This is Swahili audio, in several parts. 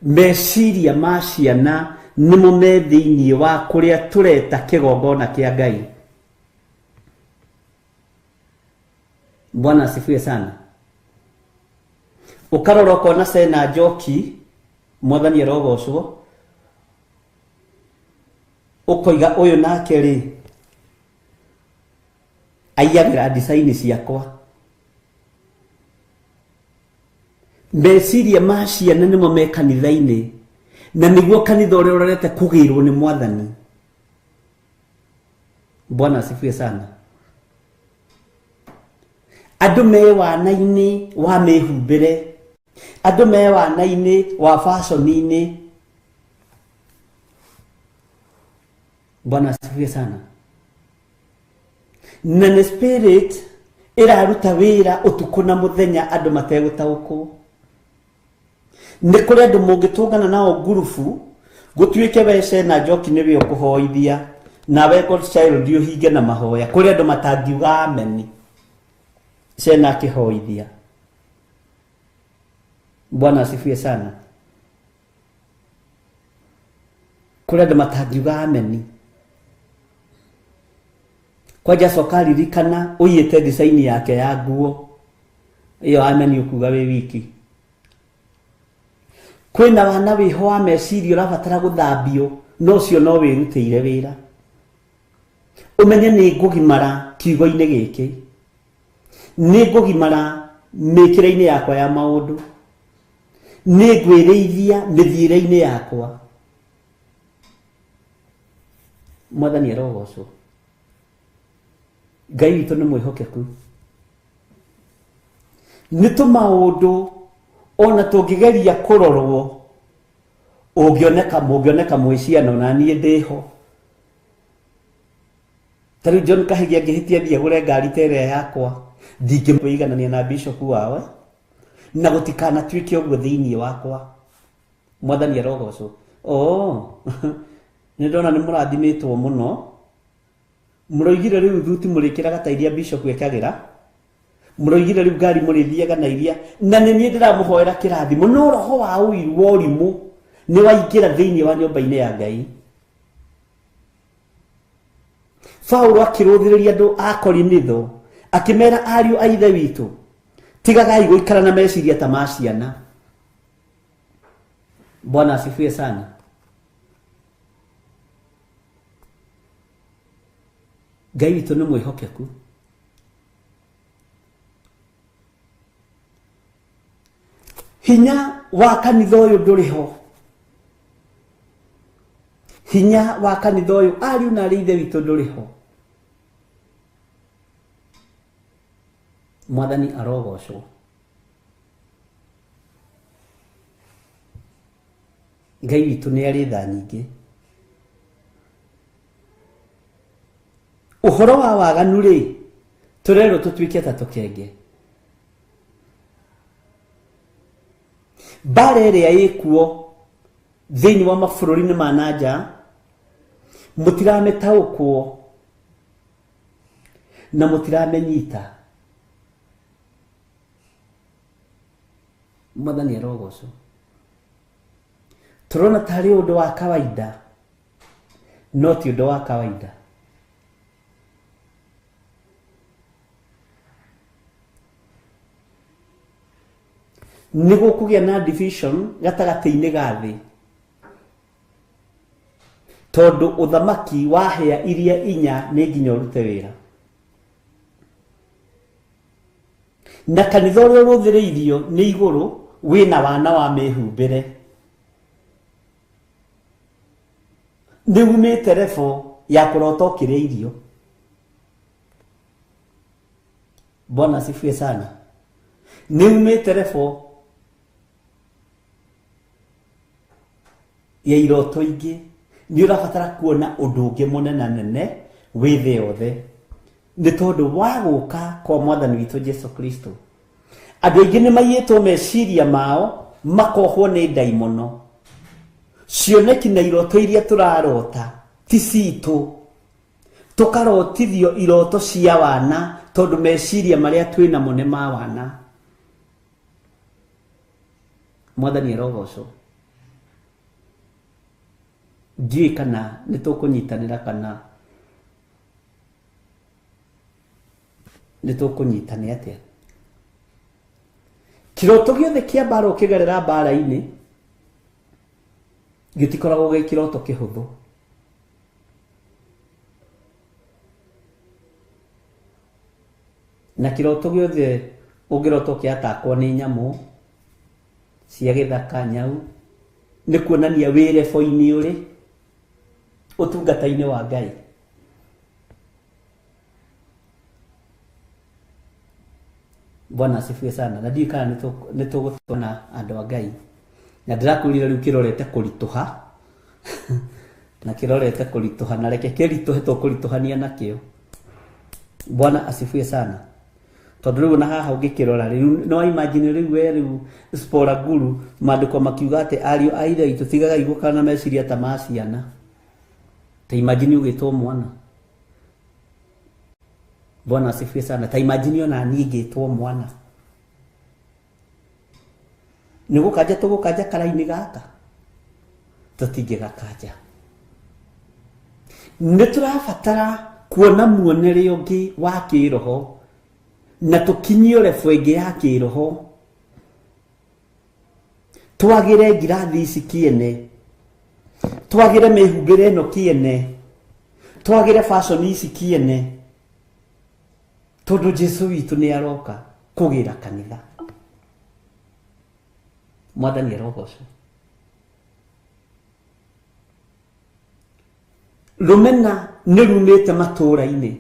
meciria ma ciana nimo me thiini wa kuria tureta kigongona kia Ngai. Bwana asifiwe sana. Ukarora ukona Sena Njoki mwathani arogocwo ukoiga uyu nake ri aiyagira design ciakwa. Meciria ma ciana nimo me kanitha-ini na niguo kanitha uria urorete kugirwo ni mwathani. Bwana asifiwe sana. Andu me wana-ini wa mihumbire, andu me wana-ini wa fashion-ini. Bwana asifiwe sana. Na ni spirit iraruta wira utuku na muthenya andu mategutaukwo. Ni kuri andu mungitungana nao gurufu gutuike we Sena Njoki niwe ukuhoithia na we God child uhinge na mahoya kuri andu matangiuga ameni Sena akihoithia. Bwana asifiwe sana. Kuri andu matangiuga ameni kwaja sokari rikana uyite design yake ya nguo iyo ameni ukuga we wiki. Kwina wana wiho wa meciria urabatara guthambio no cio no wirutire wira. Umenye ni ngugimara kiugo-ini giki, ni ngugimara mikire-ini yakwa ya maundu, ni ngwirithia mithiire-ini yakwa. Mwathani arogocwo. Ngai witu ni mwihokeku. Ni tumaundu ona tungigeria kurorwo ungioneka mwiciano na nie ndiho. Tari John Kahigia ngihitia thiagure ngari tere yakwa ndingimwiganania na bishop wawe na gutikana twike uguo thiini wakwa. Mwathani arogocwo. Ni ndona ni murathimitwo muno. Muroigire riu thuti murikiraga ta iria bishop ekagira. Muroigire riu ngari murithiaga na iria na ni nie ndiramuhoera kirathimo no roho wa uiru wa urimu ni waingira thiini wa nyumba-ini ya Ngai. Paulo akiruthiriria andu a Korinitho akimera ariu a ithe witu tigagai guikara na meciria ta ma ciana. Bwana asifiwe sana. Ngai witu ni mwihokeku. Hinya wa kanitha uyu nduriho. Hinya wa kanitha uyu ariu na ithe witu nduriho. Mwathani arogocwo. Ngai witu ni ari tha nyingi. Uhoro wa waganu ri turero tutwike ta tukenge. Bare ria ikuo thiini wa mabũrũri-inĩ ma nanja mutirametaũkwo na mutiramenyita. Mwathani arogocwo. Turona tari undu wa kawaida no ti undu wa kawaida. Nigo kugia na division gatagati-ini gathi tondu uthamaki wa hea iria inya ni nginya urute wira. Na kanitha uria ruthiriirio ni iguru wina wana wa mihumbire ni umite refo ya kurota ukiria irio. Bwana asifiwe sana. Ni umite refo ya iroto ingi ni urabatara kuona undu ungi munene nene withe yothe ni tondu wa guka kwa mwathani witu Jesu Kristo. Andu aingi ni maiyitwo meciria mao makohwo ni daimono. Cioneki na iroto iria turarota ti citu. Tukarotithio iroto cia wana tondu meciria maria twina mo ni ma wana. Mwathani arogocwo. Ndiũĩ kana nĩ tũkũnyitanĩra kana nĩ tũkũnyitana atĩa. Kĩroto gĩothe kĩa mbara ũkĩgerera mbara-inĩ gĩtikoragwo gĩ kĩroto kĩhũthũ. Na kĩroto gĩothe ũngĩrota ũkĩatakwo nĩ nyamũ cia gĩthaka, nyau, nĩ kuonania wĩ lebo-inĩ ũrĩ ũtungata-inĩ wa Ngai. Bwana asifiwe sana. Na ndiũĩ kana nĩ tũgũtona andũ a Ngai. Na ndĩrakwĩrire rĩu kĩrorete kũritũha na kĩrorete kũritũha, na reke kĩritũhe tũkũritũhania nakĩo. Bwana asifiwe sana. Tondũ rĩu na haha ũngĩkĩrora rĩu no imagine rĩu rĩu Spora Guru maandĩko makiuga atĩ ariũ a ithe witũ tigaga igũka na meciria ta ma ciana. Ta imagine ũgĩtwo mwana. Bwana asifiwe sana. Ta imagine ona niĩ ngĩtwo mwana. Nĩ gũkanja tũgũkanja kara-inĩ gaka tũtingĩgakanja. Nĩ tũrabatara kuona muonere ũngĩ wa kĩroho na tũkinyio level ĩngĩ ya kĩroho. Twagĩre ngirathi ici kĩene, twagĩre mĩhumbĩre ĩno kĩene, twagĩre fashion ici kĩene, tondũ Jesũ witũ nĩ aroka kũgĩra kanitha. Mwathani arogocwo. Rũmena nĩ rumĩte matũũra-inĩ,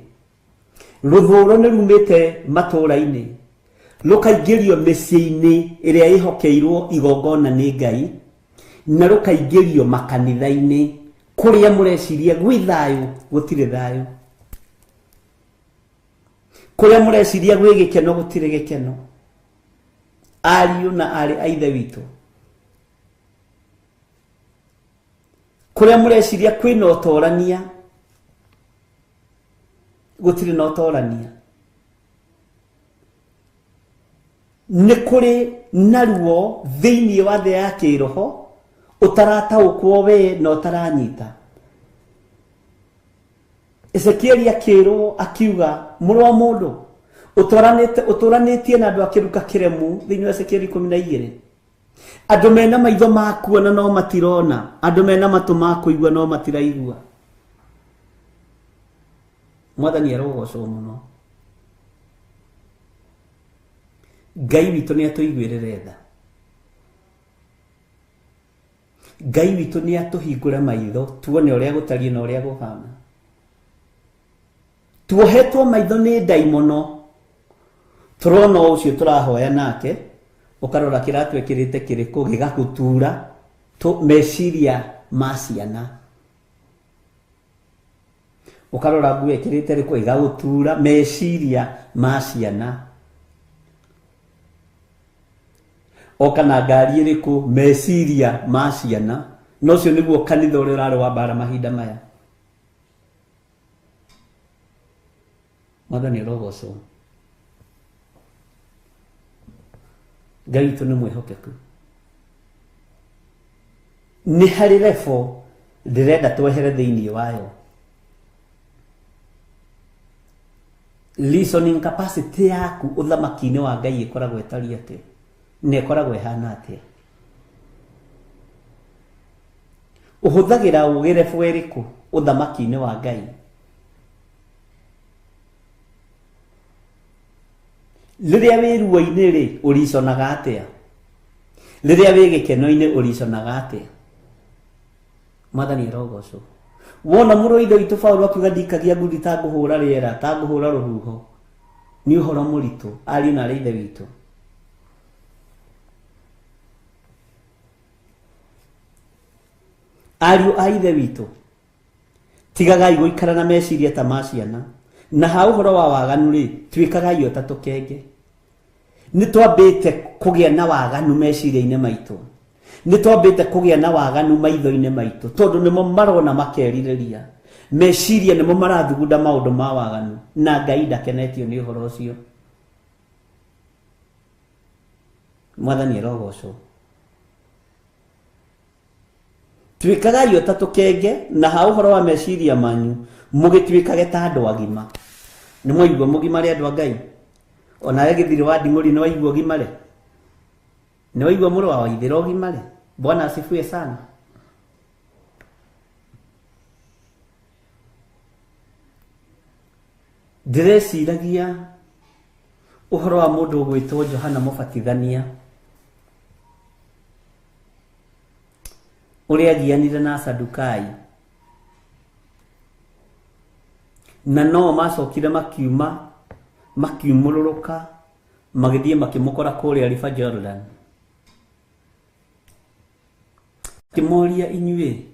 rũthũũro nĩ rumĩte matũũra-inĩ, rũkaingĩrio mĩciĩ-inĩ ĩrĩa ĩhokeirwo igongona nĩ Ngai, na rũkaingĩrio makanitha-inĩ kũrĩa mũreciria gwĩ thayũ gũtirĩ thayũ, kũrĩa mũreciria gwĩ gĩkeno gũtirĩ gĩkeno. Ariũ na arĩ a ithe witũ, kũrĩa mũreciria kwĩna ũtorania gũtirĩ na ũtorania. Nĩ kũrĩ naruo thĩinĩ wa thĩ ya kĩroho ũtarataũkwo we na ũtaranyita. Ezekieli akĩrwo akiuga, mũrũ wa mũndũ, ũtũranĩtie na andũ akĩruka kĩremu thĩinĩ wa Ezekieli 12. Andũ mena maitho ma kuona no matirona, andũ mena matũ ma kũigua no matiraigua. Mwathani arogocwo mũno. Ngai witũ nĩ atũiguĩrĩre tha. Ngai witũ nĩ atũhingũre maitho tuone ũrĩa gũtariĩ na ũrĩa gũhana. Tuohetwo maitho nĩ ndaimono, tũrona ũcio tũrahoya nake, ũkarora kĩratũ ekĩrĩte kĩrĩkũ gĩgagũtura meciria ma ciana. Ũkarora nguo ekĩrĩte rĩkũ ĩgagũtura meciria ma ciana. Okana ngari ĩrĩkũ meciria ma ciana. No ũcio nĩguo kanitha ũrĩa ũrarĩ wa mbara mahinda maya. Mwathani arogocwo. Ngai witũ nĩ mwĩhokeku. Nĩ harĩ level ndĩrenda twehere thĩinĩ wayo. Listening capacity yaku ũthamaki-inĩ wa Ngai ĩkoragwo ĩtariĩ atĩa, na ĩkoragwo ĩhana atĩa. Ũhũthagĩra ũgĩ level ĩrĩkũ ũthamaki-inĩ wa Ngai. Rĩrĩa wĩ ruo-inĩ rĩ ũriconaga atĩa? Rĩrĩa wĩ gĩkeno-inĩ ũriconaga atĩa? Mwathani arogocwo. Wona mũrũ ithe witũ Paulo akiuga ndikagia ngundi ta ngũhũra rĩera, ta ngũhũra rũhuho, nĩ ũhoro mũritũ ariũ na arĩ ithe witũ. Ariũ a ithe witũ, tigagai gũikara na meciria ta ma ciana. Na ha ũhoro wa waganu rĩ, tuĩkagai o ta tũkenge. Nĩ twambĩte kũgĩa na waganu meciria-inĩ maitũ. Nĩ twambĩte kũgĩa na waganu maitho-inĩ maitũ, tondũ nĩmo marona makerirĩria. Meciria nĩmo marathugunda maũndũ ma waganu, na Ngai ndakenetio nĩ ũhoro ũcio. Mwathani arogocwo. twikaga yo tatukenge na ha uhoro wa meciria manyu mugitwikage ta andu agima. Ni mwaigua mugimare andu Ngai? Ona we githiri wa Nding'uri ni waigua gimare? Ni waigua muru wa Waithira gimare? Bwana asifiwe sana. Ndireciragia uhoro wa mundu gwitwo Johana Mubatithania uria agianire na Sadukai, na no macokire makiumũrũrũka magithie makimukora kuria River Jordan. Kimoria inyue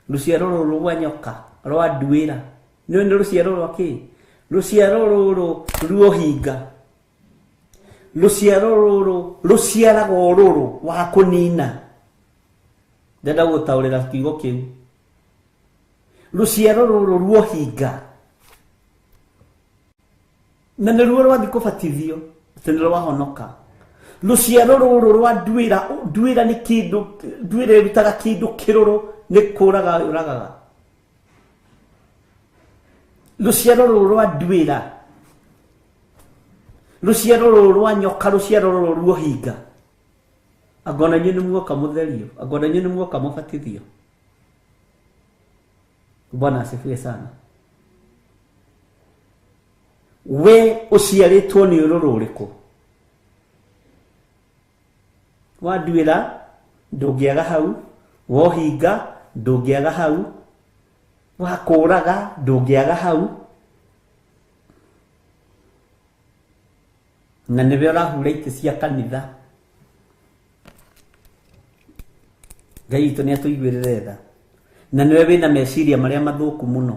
ruciaro ruru rwa nyoka rwa nduira ni ruciaro rwa ki? Ruciaro ruru ruohinga, ruciaro ruru ruciaragwo ruru wa kunina. Ndenda gutaurira kiugo kiu. Ruciaro ruru ruohinga na nĩ ruo rwathi kũbatithio atĩ nĩ rwahonoka. Ruciaro ruru rwa nduira nĩ kĩndũ, nduira ĩrutaga kĩndũ kĩrũrũ, nĩ kũraga yũragaga. Ruciaro ruru rwa nduira, ruciaro ruru rwa nyoka, ruciaro ruru ruohinga. Angona nyinyi nĩ muoka mũtherio, angona nyinyi nĩ muoka mũbatithio. Bwana asifiwe sana. We uciaritwo ni ururu uriku? Wa nduira ndungiaga hau, wohinga ndungiaga hau, wa kũraga ndungiaga hau, na nĩwe ũrahura itĩ cia kanitha. Ngai witũ nĩ atũiguĩrĩre tha, na nĩwe wĩna meciria marĩa mathũku mũno,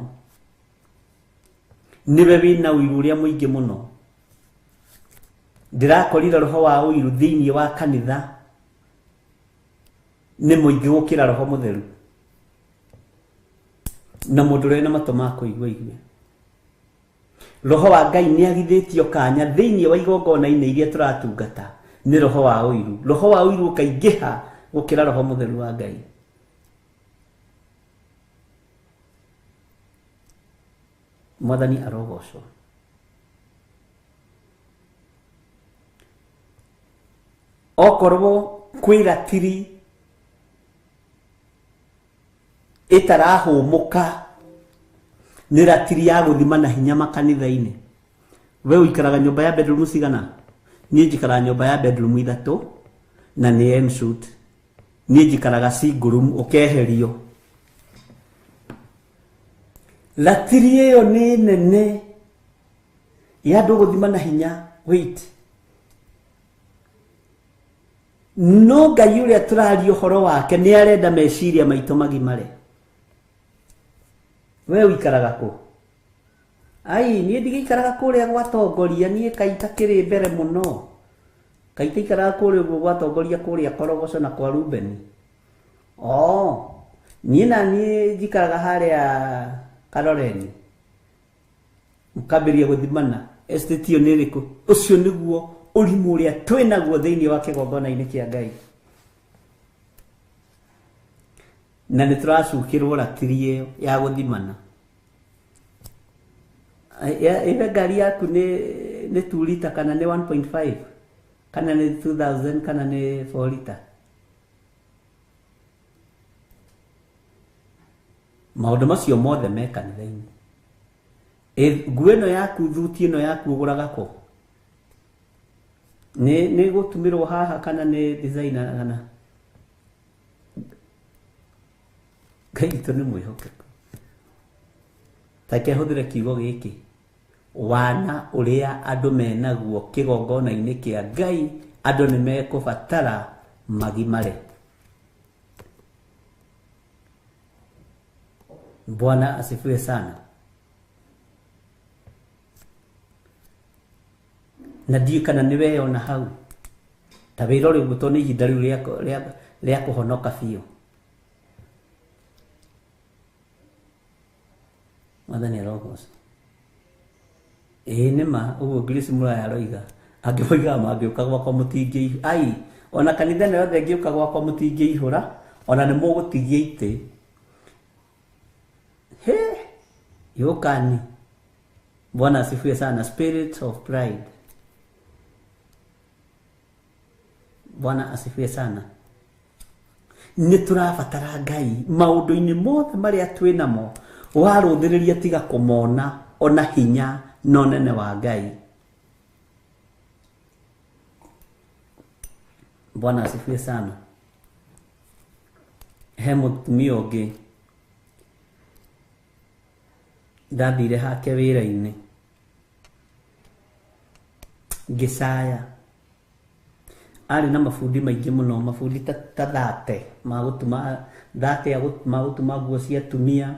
niwe wĩna ũiru ũrĩa mũingĩ mũno. Ndĩrakorire roho wa ũiru thĩinĩ wa kanitha nĩ mũingĩ gũkĩra roho mũtheru, na mũndũ ũrĩa na matũ ma kũigua igue. Roho wa Ngai nĩ agithĩtio kanya thĩinĩ wa igongona-inĩ iria tũratungata nĩ roho wa ũiru. Roho wa ũiru ũkaingĩha gũkĩra roho mũtheru wa Ngai. Mwathani arogocwo. Okorwo kwĩ ratiri ĩtarahũmũka, nĩ ratiri ya gũthima na hinya makanitha-inĩ. We ũikaraga nyũmba ya bedroom cigana? Niĩ njikaraga nyũmba ya bedroom 3 na nĩ M-suite. Niĩ njikaraga single room ũkeherio. Ratiri ĩyo nĩ nene ya andũ gũthima na hinya. Wait, no Ngai ũrĩa tũraria ũhoro wake nĩ arenda meciria maitũ magimare. We ũikaraga kũ? Ai, niĩ ndigĩikaraga kũrĩa gwatongoria, niĩ Kaita kĩrĩ mbere mũno. Kaita ikaraga kũrĩa ũguo gwatongoria kũrĩa Korogoco na kwa Rubeni. Niĩ na niĩ njikaraga harĩa Karoreni. Mukambĩria gũthimana, estate ĩyo nĩ ĩrĩkũ? Ũcio nĩguo ũrimũ ũrĩa twĩnaguo thĩinĩ wa kĩgongona-inĩ kĩa Ngai. Na nĩ tũracukĩrwo ratiri ĩyo ya gũthimana. Ĩwe ngari yaku nĩ 2 lita kana nĩ 1.5 kana nĩ 2000 kana nĩ 4 lita? Maũndũ macio mothe me kanitha-inĩ. Nguo ĩno yaku, thuti ĩno yaku ũgũraga kũ? Nĩ gũtumĩrwo haha kana nĩ designer kana? Ngai witũ nĩ mwĩhokeku. Take hũthĩre kiugo gĩkĩ, wana ũrĩa andũ menaguo kĩgongona-inĩ kĩa Ngai, andũ nĩ mekũbatara magimare. Bwana asifiwe sana. Na ndiĩ kana nĩ weyona hau ta wĩra ũrĩ gũtwo nĩ ihinda rĩu rĩa kũhonoka biũ. Mwathani arogocwo. Nĩ ma ũguo Grace Mũraya aroiga, angĩmoigaga mangĩũka gwakwa mũtingĩihũra. Ai, ona kanitha ĩno yothe ĩngĩũka gwakwa mũtingĩihũra, ona nĩ mũgũtigia itĩ he yokani. Bwana asifiwe sana. Spirit of pride. Bwana asifiwe sana. Nĩ tũrabatara Ngai maũndũ-inĩ mothe marĩa twĩ namo, warũthĩrĩria tiga kũmona ona hinya na ũnene wa Ngai. Bwana asifiwe sana. He mũtumia ũngĩ ndathire hake wĩra-inĩ ngĩcaya, arĩ na mabundi maingĩ mũno, mabundi ta 30 magũtuma 30 magũtuma nguo cia atumia,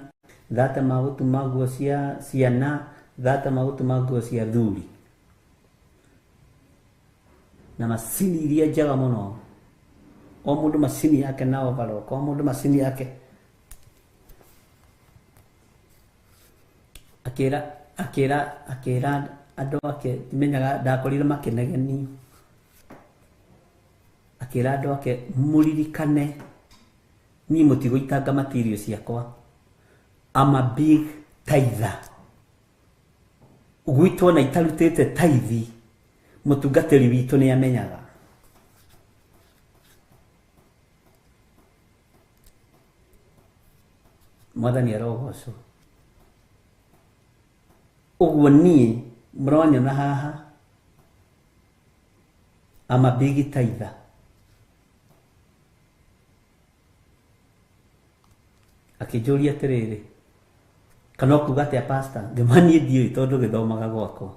30 magũtuma nguo cia ciana, 30 magũtuma nguo cia athuri, na macini iria njega mũno, o mũndũ macini yake na overlock, o mũndũ macini yake. akĩra andũ ake, timenyaga ndakorire makĩnegenio, akĩra andũ ake mũririkane niĩ mũtigũitanga material ciakwa, I'm a big tither. Gwitũ na itarutĩte taithi mũtungatĩri witũ nĩ amenyaga. Mwathani arogocwo. Ũguo niĩ mũronyona haha, I'm a big tither. Akĩnjũria atĩrĩrĩ, kana kuga atĩa pastor? Ngĩmwĩra niĩ ndiũĩ tondũ gĩthomaga gwakwa,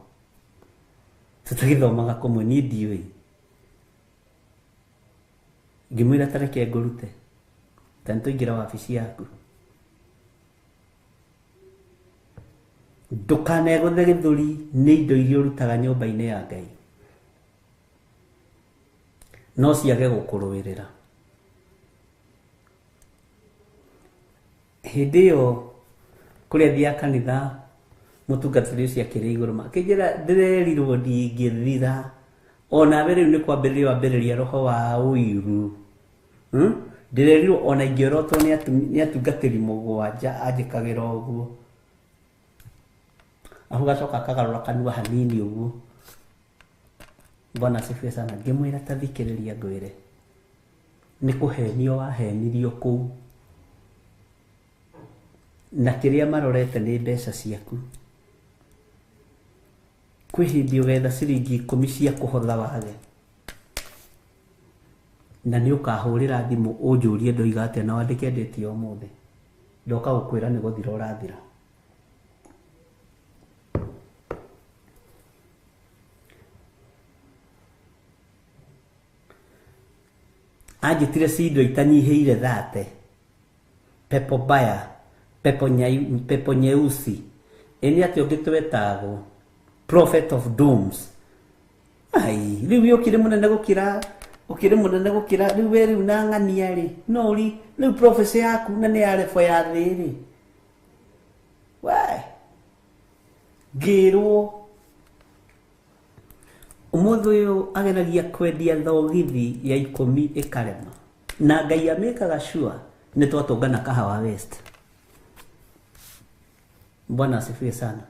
tũtagĩthomaga kũmwe, niĩ ndiũĩ. Ngĩmwĩra ta reke ngũrute, ta nĩtũingĩra wabici yaku. Ndũkanegũthe gĩthũri nĩ indo iria ũrutaga nyũmba-inĩ ya Ngai, no ciage gũkũrũĩrĩra. Hĩndĩ ĩyo kũrĩa thiaga kanitha, mũtungatĩri ũcio akĩrĩ igũrũ makĩnjĩra ndĩrerirwo ndingĩthira, onawe rĩu nĩ kwambĩrĩria roho wa ũiru. Ndĩrerirwo ona ingĩorotwo nĩ atungatĩri mũgwanja anjĩkagĩra ũguo. Aho gacoka akagarũra kanua hanini ũguo. Bwana asifiwe sana. Ngĩmwĩra ta thikĩrĩria ngwĩre, nĩ kũhenio wahenirio kũu, na kĩrĩa marorete nĩ mbeca ciaku. Kwĩ hĩndĩ ũgetha ciringi 10 cia kũhotha wage, na nĩ ũkahũrĩra thimũ ũnjũrie ndoiga atĩa na wandĩke ndĩti ũmũthĩ, ndoka gũkwĩra nĩ gũthira ũrathira. Anjĩtire cindo itanyihĩire 30, pepo baya, pepo nyeusi, eni atĩ ũngĩtwetagwo prophet of dooms. Ai, rĩu ũkĩrĩ mũnene gũkĩra rĩu we rĩu na ng'ania rĩ, no rĩu prophecy yaku na nĩ yarebo ya thĩ rĩ. Wai, ngĩrwo ũmũthĩ ũyũ ageragia kwendia thogithi ya 10 ĩkarema, na Ngai amĩkaga sure nĩ twatũngana Kahawa West. Bwana asifiwe sana.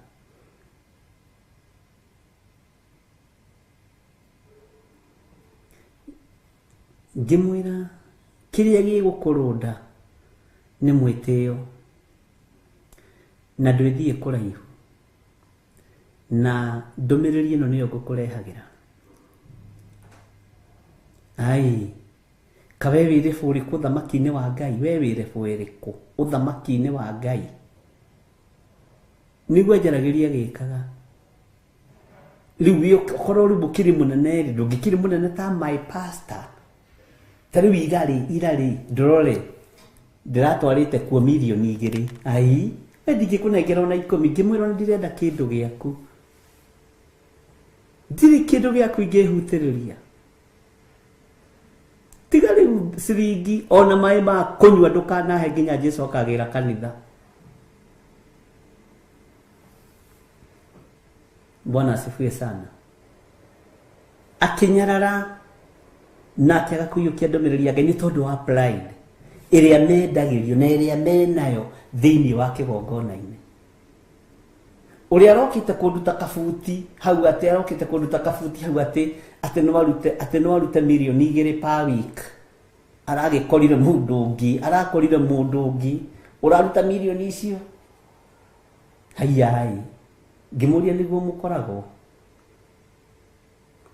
Ngĩmwĩra kĩrĩa gĩgũkũrũnda nĩ mwĩtĩo, na ndwĩthiĩ kũraihu, na ndũmĩrĩri ĩno nĩyo ngũkũrehagĩra. Ai, kawe wĩrĩbũ ũrĩkũ ũthamaki-inĩ wa Ngai? We wĩrĩbũ ũrĩkũ ũthamaki-inĩ wa Ngai? Nĩguo njaragĩria gĩkaga. Rĩu ũkorwo rĩu mũkiri mũnene rĩ, ndũngĩkiri mũnene ta my pastor. Ta rĩu irarĩ ndorore ndĩratwarĩte kuo 2,000,000. Ai, we ndingĩkũnengera ona 10. Ngĩmwĩra ndirenda kĩndũ gĩaku, ndirĩ kĩndũ gĩaku ingĩhutĩrĩria, tiga rĩu ciringi ona maĩ ma kũnyua ndũkanahe nginya Jesũ akagĩra kanitha. Bwana asifiwe sana. Akĩnyarara nake agakũiyũkia ndũmĩrĩri ya Ngai nĩ tondũ wa pride. iria mendagĩrio na iria menayo thĩinĩ wa kĩgongona-inĩ. Ũrĩa arokĩte kũnduta kabuti hau atĩ arokĩte kũnduta kabuti hau atĩ no arute mirioni 2 per week, aragĩkorire mũndũ ũngĩ ũraruta mirioni icio. Hayai ngĩmũria nĩguo mũkoragwo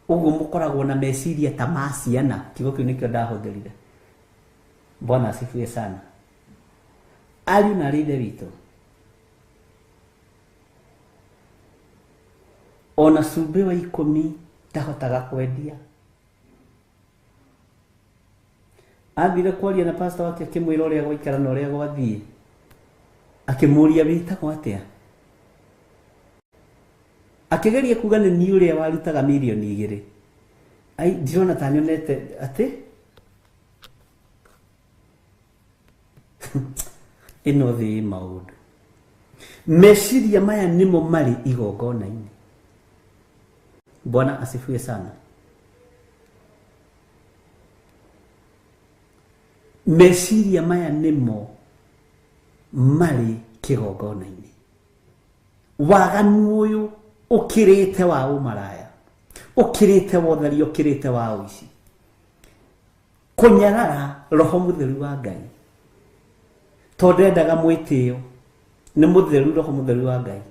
ũguo, mũkoragwo na meciria ta ma ciana? Kiugo kĩu nĩkĩo ndahũthĩrire. Bwana asifiwe sana. Ariũ na ithe witũ, ona cumbĩ wa 10 ndahotaga kwendia. Athire kwaria na pastor wake akĩmwĩra ũrĩa gwaikara na ũrĩa gwathiĩ, akĩmũria wĩtagwo atĩa, akĩgeria kuga nĩ niĩ ũrĩa warutaga mirioni 2. Ai ndirona ta nyonete atĩ ĩno thĩ maũndũ. Meciria maya nĩmo marĩ igongona-inĩ. Bwana asifiwe sana. Meciria maya nĩmo marĩ kĩgongona-inĩ. Waganu ũyũ ũkĩrĩte wa ũmaraya, ũkĩrĩte wa ũtheri, ũkĩrĩte wa ũici, kũnyarara Roho Mũtheru wa Ngai. Tondũ endaga mwĩtĩo nĩ mũtheru, Roho Mũtheru wa Ngai.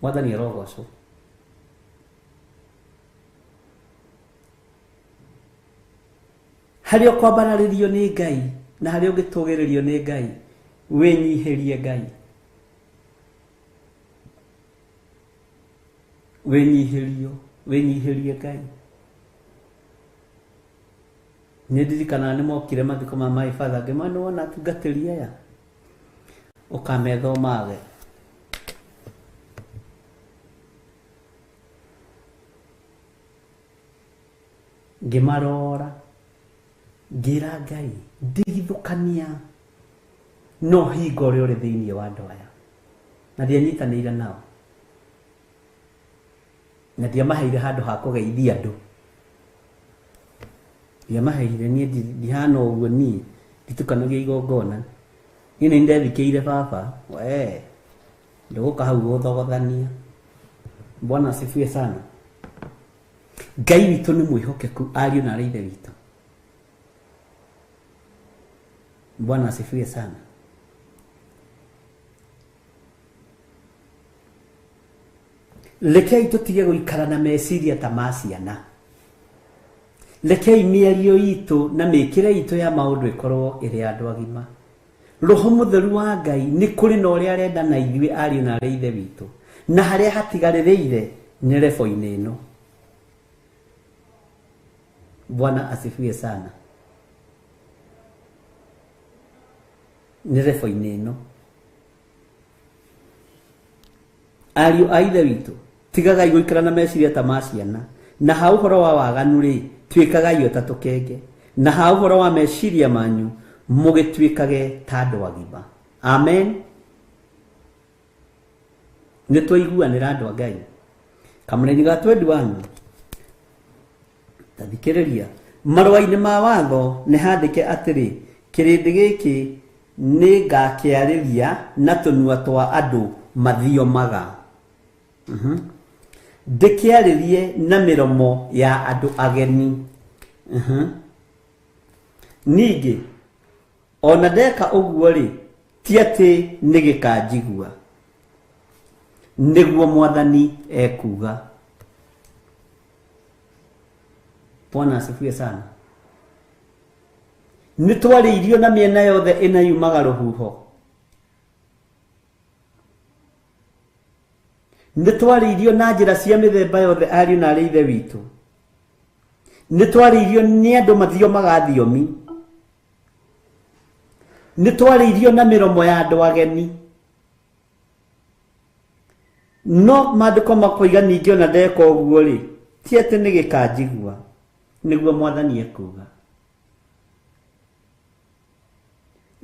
Mwathani arogocwo. Harĩa ũkwambararĩrio nĩ Ngai na harĩa ũngĩtũgĩrĩrio nĩ Ngai, wĩnyihĩrie Ngai. Wĩnyihĩrie Ngai. Nĩ ndirikana nĩ mokire mathiko ma my father, ngĩmana wona atungatĩri aya ũkamethomage. Ngĩmarora ngira Ngai ndigithũkania no hingo ũrĩa ũrĩ thĩinĩ wa andũ aya, na ndianyitanĩire nao, na ndiamaheire handũ ha kũgeithia andũ. Ndiamaheire, niĩ ndihana ũguo, niĩ nditukanagia igongona. Niĩ nĩ ndethikĩire baba, ndũgũka hau gũthogothania. Bwana asifiwe sana. Ngai witũ nĩ mwĩhokeku, ariũ na ithe witũ. Bwana asifiwe sana. Rekei tũtige gũikara na meciria ta ma ciana. Rekei mĩario itũ na mĩkĩre itũ ya maũndũ ĩkorwo ĩrĩ andũ agima. Roho Mũtheru wa Ngai nĩ kũrĩ na ũrĩa arenda na ithuĩ ariũ na ithe witũ, na harĩa hatigarĩrĩire nĩ rebo-inĩ ĩno. Bwana asifiwe sana. Nĩ rebo-inĩ ĩno. Ariũ a ithe witũ, tigagai gũikara na meciria ta ma ciana. Na ha ũhoro wa waganu rĩ, tuĩkagai ta tũkenge. Na ha ũhoro wa meciria manyu, mũgĩtuĩkage ta andũ agima. Amen. Nĩ twaiguanĩra andũ a Ngai. Kamũreni ga 21 tathikĩrĩria. Marũa-inĩ ma watho nĩ handĩke atĩrĩ, kĩrĩndĩ gĩkĩ nĩ ngakĩarĩria na tũnua twa andũ mathiomaga. Ndĩkĩarĩrie na mĩromo ya andũ ageni. Ningĩ ona ndeka ũguo rĩ, ti atĩ nĩ gĩkanjigua, nĩguo Mwathani ekuga. Bwana asifiwe sana. Nĩ twarĩirio na mĩena yothe ĩna yumaga rũhuho. Nĩ twarĩirio na njĩra cia mĩthemba yothe ariũ na ithe witũ. Nĩ twarĩirio nĩ andũ mathiomaga thiomi. Nĩ twarĩirio na mĩromo ya andũ ageni. No maandĩko makoiga ningĩ ona ndeka ũguo rĩ, ti atĩ nĩ gĩkanjigua, nĩguo Mwathani ekuga.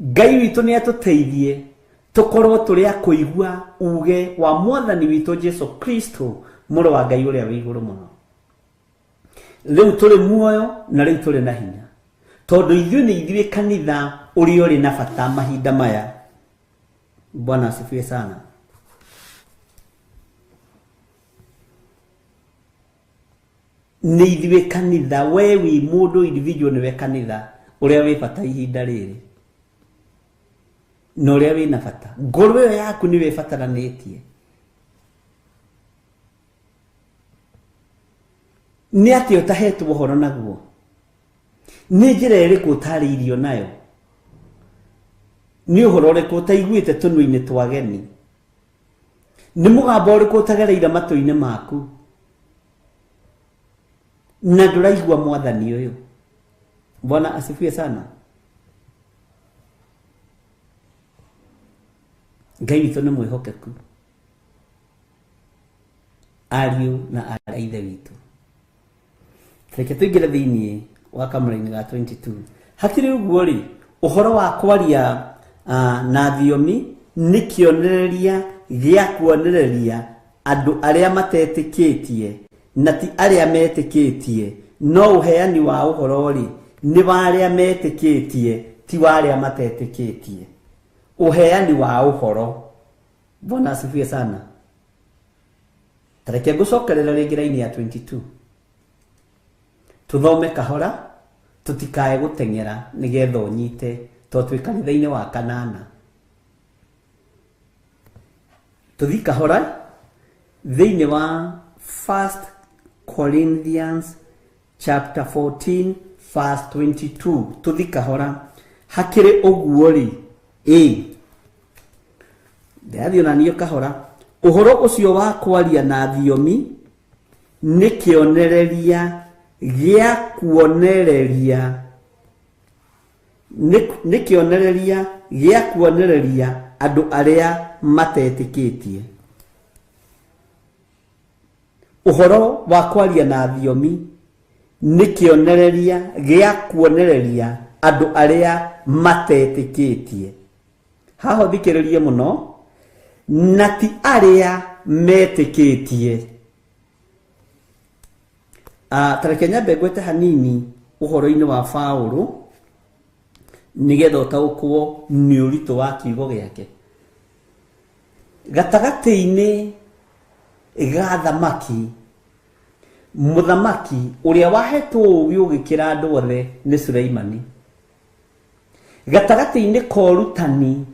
Ngai witũ nĩ atũteithie tũkorwo tũrĩ a kũigua uge wa Mwathani witũ Jesu Kristo, mũrũ wa Ngai ũrĩa wĩ igũrũ mũno. Rĩu tũrĩ muoyo na rĩu tũrĩ na hinya. tondu ithuĩ nĩ ithuĩ kanitha ũrĩa ũrĩ na bata mahinda maya. Bwana asifiwe sana. Nĩ ithuĩ kanitha, we wi mũndũ individual nĩwe kanitha ũrĩa wĩ bata ihinda rĩrĩ, na ũrĩa wĩ na bata. Ngoro ĩyo yaku nĩwe ĩbataranĩtie. Nĩ atĩ ũtahetwo ũhoro naguo? Nĩ njĩra ĩrĩkũ ũtarĩirio nayo? Nĩ ũhoro ũrĩkũ ũtaiguĩte tũnua-inĩ twa ageni? Nĩ mũgambo ũrĩkũ ũtagereire matũ-inĩ maku na ndũraigua mwathani ũyũ? Bwana asifiwe sana. Ngai witũ nĩ mwĩhokeku, ariũ na aarĩ a ithe witũ. Reke tũingĩre thĩinĩ wa kamũra-inĩ ga 22. Hakĩrĩ ũguo rĩ, ũhoro wa kwaria na thiomi nĩ kĩonereria gĩa kuonereria andũ arĩa matetĩkĩtie na ti arĩa metĩkĩtie, no ũheani wa ũhoro rĩ nĩ wa arĩa metĩkĩtie ti wa arĩa matetĩkĩtie. Uheani wa ũhoro. Bwana asifiwe sana. Tareke ngũcokerera rĩngĩ raini ya 22. Tuthome kahora, tutikae gũteng'era nĩgetha ũnyite, to twĩ kanitha-inĩ wa kanana. Tuthi kahora thĩinĩ wa 1 Corinthians chapter 14 verse 22. Tuthi kahora. Hakĩrĩ ũguo rĩ, ndathio na niyo kahora, ũhoro ũcio wa kwaria na thiomi nĩ kĩonereria gĩa kuonereria, nĩ kĩonereria gĩa kuonereria andũ arĩa matetĩkĩtie. Ũhoro wa kwaria na thiomi nĩ kĩonereria gĩa kuonereria andũ arĩa matetĩkĩtie. Haha thikĩrĩrie mũno, na ti arĩa metĩkĩtie. Tareke nyambe ngwete hanini ũhoro-inĩ wa Paũlũ nĩgetha ũtaũkwo nĩ ũritũ wa kiugo gĩake. Gatagatĩ-inĩ ga thamaki, mũthamaki ũrĩa wahetwo ũũgĩ ũgĩkĩra andũ othe nĩ Suleimani. Gatagatĩ-inĩ ka ũrutani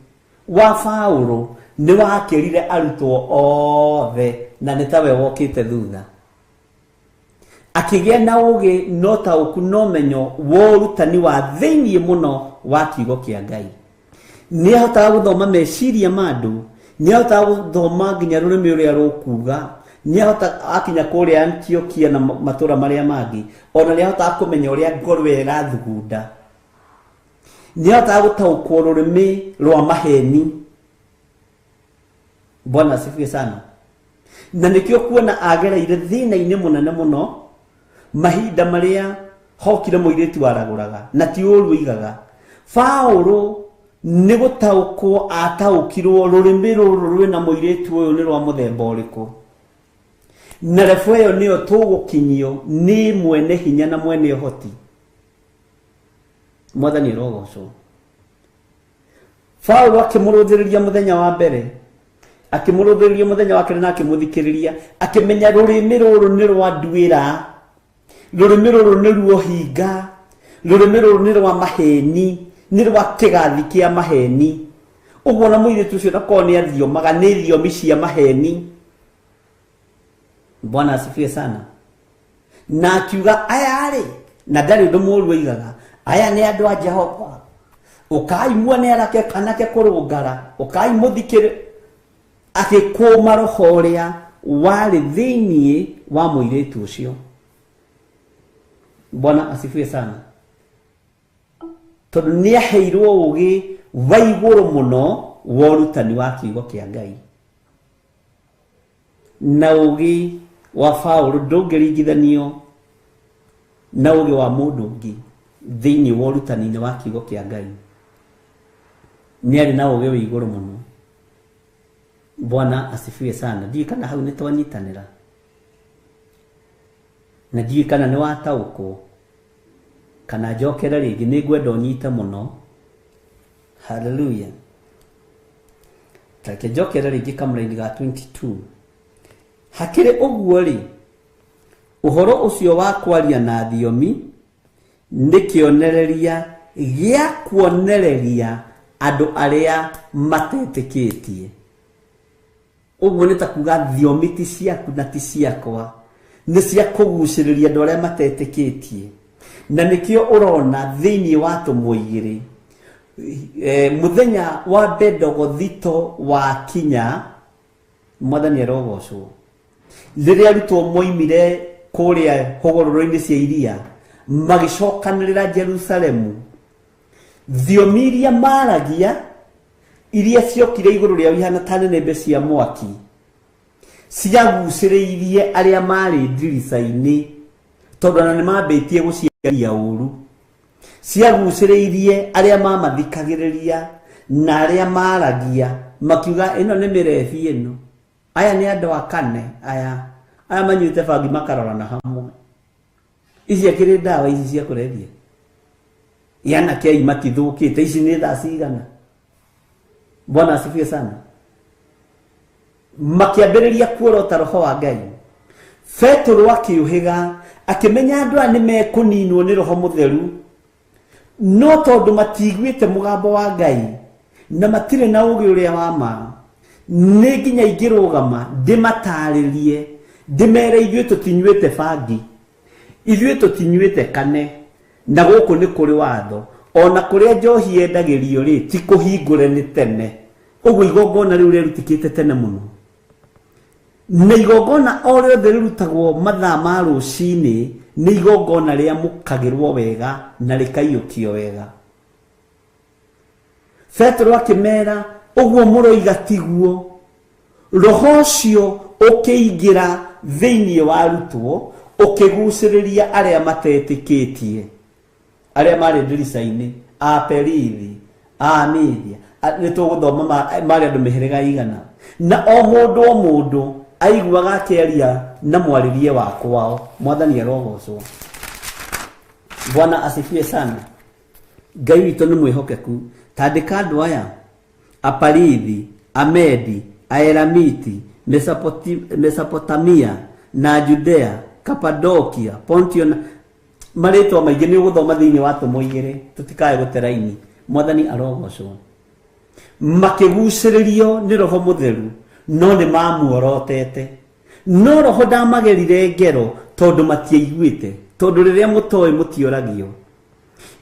wa Paũlũ nĩ wakĩrire arutwo othe, na nĩ tawe wokĩte thutha. Akĩgĩa na ũũgĩ no taũku no menyo wa ũrutani wa thĩinĩ mũno wa kiugo kĩa Ngai. Nĩ ahotaga gũthoma meciria ma andũ, nĩ ahotaga gũthoma nginya rũrĩmĩ ũrĩa rũkuga, nĩ ahotaga akinya kũrĩa Antiokia na matũũra marĩa mangĩ, ona nĩ ahotaga kũmenya ũrĩa ngoro ĩrathugunda. Nĩ ahotaga gũtaũkwo rũrĩmĩ rwa maheni. Bwana asifiwe sana. Na nĩkĩo kuona agereire thĩna-inĩ mũnene mũno, mahinda marĩa hokire mũirĩtu waragũraga na ti ũũru oigaga. Paũlũ nĩ gũtaũkwo ataũkirwo rũrĩmĩ rũrũ rwĩna mũirĩtu ũyũ nĩ rwa mũthemba ũrĩkũ. Na rebu ĩyo nĩyo tũgũkinyio nĩ mwene hinya na mwene ũhoti. Mwathani arogocwo. Paũlũ akĩmũrũthĩrĩria mũthenya wa mbere, akĩmũrũthĩrĩria mũthenya wa kerĩ na akĩmũthikĩrĩria, akĩmenya rũrĩmĩ rũrũ nĩ rwa nduĩra, rũrĩmĩ rũrũ nĩ ruo hinga, rũrĩmĩ rũrũ nĩ rwa maheni, nĩ rwa kĩgathi kĩa maheni. Ũguo na mũirĩtu ũcio ndakorwo nĩ athiomaga nĩ thiomi cia maheni. Bwana asifiwe sana. Na akiuga aya rĩ, na ndarĩ ũndũ mũũru oigaga, aya nĩ andũ a Jehova, ũkaimua nĩ arake kanake kũrũngara, ũkaimũthikĩrĩ, agĩkũma roho ũrĩa warĩ thĩinĩ wa mũirĩtu ũcio. Bwana asifiwe sana. Tondũ nĩ aheirwo ũũgĩ wa igũrũ mũno wa ũrutani wa kiugo kĩa Ngai. Na ũũgĩ wa Paũlũ ndũngĩringithanio na ũũgĩ wa mũndũ ũngĩ thĩinĩ wa ũrutani-inĩ wa kiugo kĩa Ngai. Nĩ arĩ na ũũgĩ wa igũrũ mũno. Bwana asifiwe sana. Ndiũĩ kana hau nĩ twanyitanĩra, na ndiũĩ kana nĩ wataũkwo. kana njokere ringi ni ngwenda unyite muno. Hallelujah. Take njokere ringi kamuraini ga 22. Hakire uguo ri uhoro ucio wa kwaria na thiomi ni kionereria gia kuonereria andu aria matetikitie. Uguo ni ta kuga thiomi ti ciaku na ti ciakwa, ni cia kuguciriria andu aria matetikitie. Na nikio urona thiini wa tumuigiri muthenya wa Bendogo thito wa kinya mwathani arogocwo riria arutwo moimire kuria hogororo-ini cia iria magicokanirira Jerusalemu. Thiomi iria maragia iria ciokire iguru ria ihana ta nembe cia mwaki ciaguciriirie aria mari ndirica-ini tondu na nimambitie guciaria uru. Ciaguciriirie aria mamathikagiriria na aria maragia makiuga ino ni mirethi ino, aya ni andu akane, aya manyuite bangi makarorana hamwe. Ici akiri ndawa ici cia kuredia yana kei matithukite. Ici ni thaa cigana? Bwana asifiwe sana. Makiambiriria kuorota roho wa Ngai. Petro akiuhiga akimenya andu ani mekuninwo ni roho mutheru, no tondu matigwite mugambo wa Ngai na matire na ugi uria wa ma, ni nginya ingirugama ndimataririe ndimere ithuĩ tutinyuite bangi, ithuĩ tutinyuite kane, na guku ni kuri watho, ona kuria njohi yendagirio ri ti kuhingure ni tene. Uguo igongona riu rirutikite tene muno, na igongona o riothe rirutagwo mathaa ma rucini ni igongona ria mukagirwo wega na rikaiyukio wega. Petro akimera uguo muroiga tiguo, roho ucio ukiingira thiini wa arutwo ukiguciriria aria matetikitie, aria mari ndirica-ini, a Perithi, a Media, ni tuguthoma mari andu mihiriga igana, na o mundu aiguaga akiaria na mwaririe wa kwao. Mwathani arogocwo. Bwana asifiwe sana. Ngai witu ni mwihokeku. Tandika andu aya a Perithi, a Medi, a Elamiti, Mesopotamia na Judea, Cappadocia, Pontia, maritwa maingi ni uguthoma thiini wa tumuigire tutikae guteraini. Mwathani arogocwo. Makiguciririo ni roho mutheru, no ni mamuorotete. No roho ndamagerire ngero tondu matiaiguite, tondu riria mutoi mutioragio.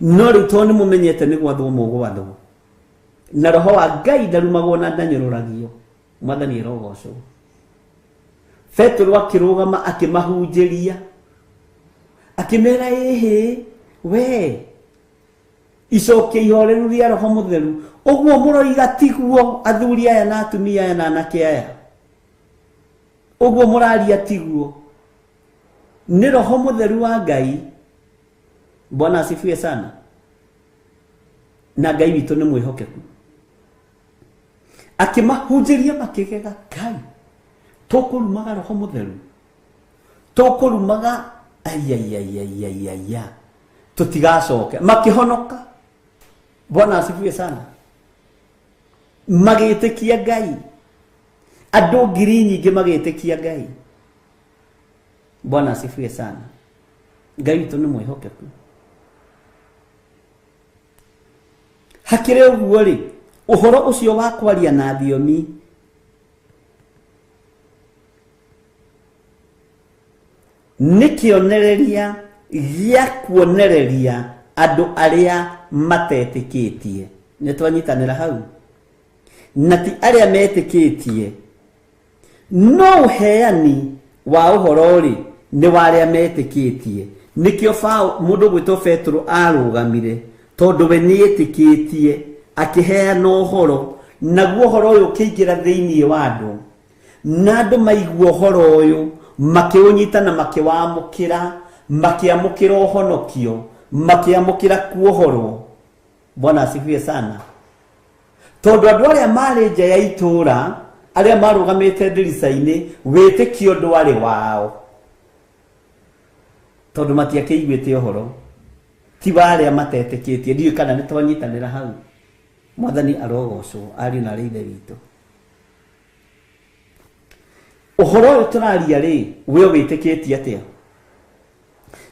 No riu tondu mumenyete ni gwathwo mugwathwo, na roho wa Ngai ndarumagwo na ndanyururagio. Mwathani arogocwo. Petro akirugama akimahunjiria akimera ehe we icoke ihoreru ria roho mutheru. Uguo muroiga tiguo athuri aya na atumia aya na anake aya, uguo muraria tiguo, ni roho mutheru wa Ngai. Bwana asifiwe sana. Na Ngai witu ni mwihokeku. Akimahunjiria makigega, Ngai tukurumaga roho mutheru, tukurumaga ayayayayaya tutigacoke. Makihonoka. Bwana asifiwe sana. Magitikia Ngai, andu ngiri nyingi magitikia Ngai. Bwana asifiwe sana. Ngai witu ni mwihokeku. Hakire uguo ri uhoro ucio wa kwaria na thiomi ni kionereria gia kuonereria andu aria matetikitie. Nitwanyitanira hau na ti aria metikitie, no heani wa uhoro ri ni wa aria metikitie. Nikio mundu gwitwo Petro arugamire tondu we nietikitie akiheana uhoro, naguo uhoro uyu ukiingira thiini wa andu, na andu maigua uhoro uyu makiunyita na makiwamukira, makiamukira uhonokio, makiamukira kuohorwo. Bwana asifiwe sana. Tondu andu aria mari nja ya itura, aria marugamite ndirica-ini, witikio ndwari wao, tondu matiakiguite uhoro. ti wale amateteketie ndiyo kana nitwanyitanira hau. Mwathani arogocwo ari na rithe witũ. Ũhoro ũyũ tũraria rĩ, we wĩtĩkĩtie atĩa?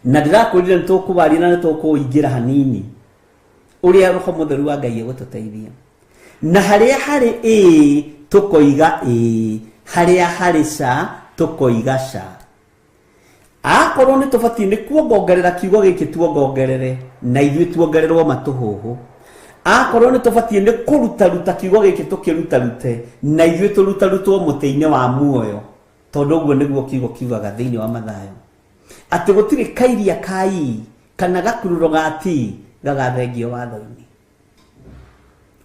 Na ndĩrakwĩrire nĩtũkũvaria na nĩtũkũingĩra hanini ũrĩa Roho Mũtheru wa Ngai egũtũteithia. Na harĩa harĩ tũkoiga harĩa harĩ ca tũkoiga ca. Akorwo nĩtũbatiĩ nĩ kuongongerera kiugo gĩkĩ tuongongerere na ithuĩ tuongererwo matũhũhũ. Akorwo nĩtũbatiĩ nĩ kũrutaruta kiugo gĩkĩ tũkĩrutarute na ithuĩ tũrutarutwo mũtĩ-inĩ wa muoyo, tondũ ũguo nĩguo kiugo kiugaga thĩinĩ wa Mathayo atĩ gũtirĩ kairia kai kana gakururo gati gagathengio watho-inĩ.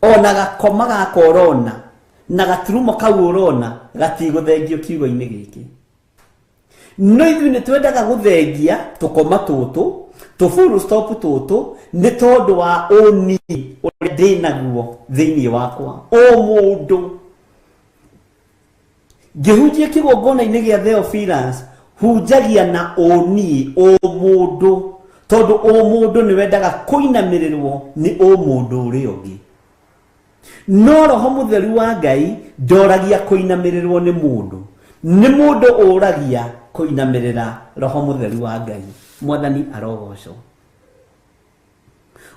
Ona gakoma gaka ũrona na gaturumo kau ũrona gatigũthengio kiugo-inĩ gĩkĩ. No ithuĩ nĩtwendaga gũthengia tũkoma tũtũ full stop tũtũ nĩ tondũ wa ũni ũrĩa ndĩnaguo thĩinĩ wakwa. O mũndũ ngĩhunjia kĩgongona-inĩ gĩa Theophilus hunjagia na ũni o mũndũ, tondũ o mũndũ nĩwendaga kũinamĩrĩrwo nĩ o mũndũ ũrĩa ũngĩ. No Roho Mũtheru wa Ngai ndoragia kũinamĩrĩrwo nĩ mũndũ, nĩ mũndũ ũragia kũinamĩrĩra Roho Mũtheru wa Ngai. Mwathani arogocwo.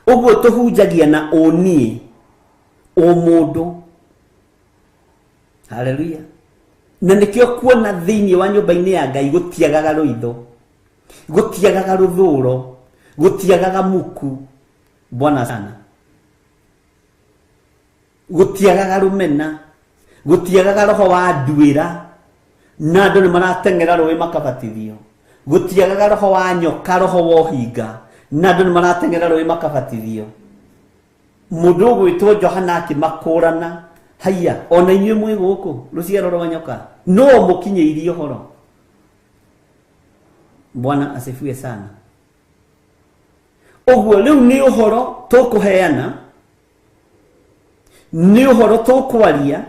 Ũguo tũhunjagia na ũni o mũndũ. Haleluya. Na nĩkĩo kuona thĩinĩ wa nyũmba-inĩ ya Ngai gũtiagaga rũitho, gũtiagaga rũthũũro, gũtiagaga muku. Bwana sana. Gũtiagaga rũmena, gũtiagaga roho wa nduĩra na andũ nĩmarateng'era rũĩ makabatithio. Gũtiagaga roho wa nyoka, roho wa ũhinga na andũ nĩmarateng'era rũĩ makabatithio. Mũndũ ũgwĩtwo Johana akĩmakũrana, haiya ona inyuĩ mwĩ gũkũ rũciaro rwa nyoka no mũkinyĩirie ũhoro. Bwana asifiwe sana. Ũguo rĩu nĩ ũhoro tũkũheana, nĩ ũhoro tũkwaria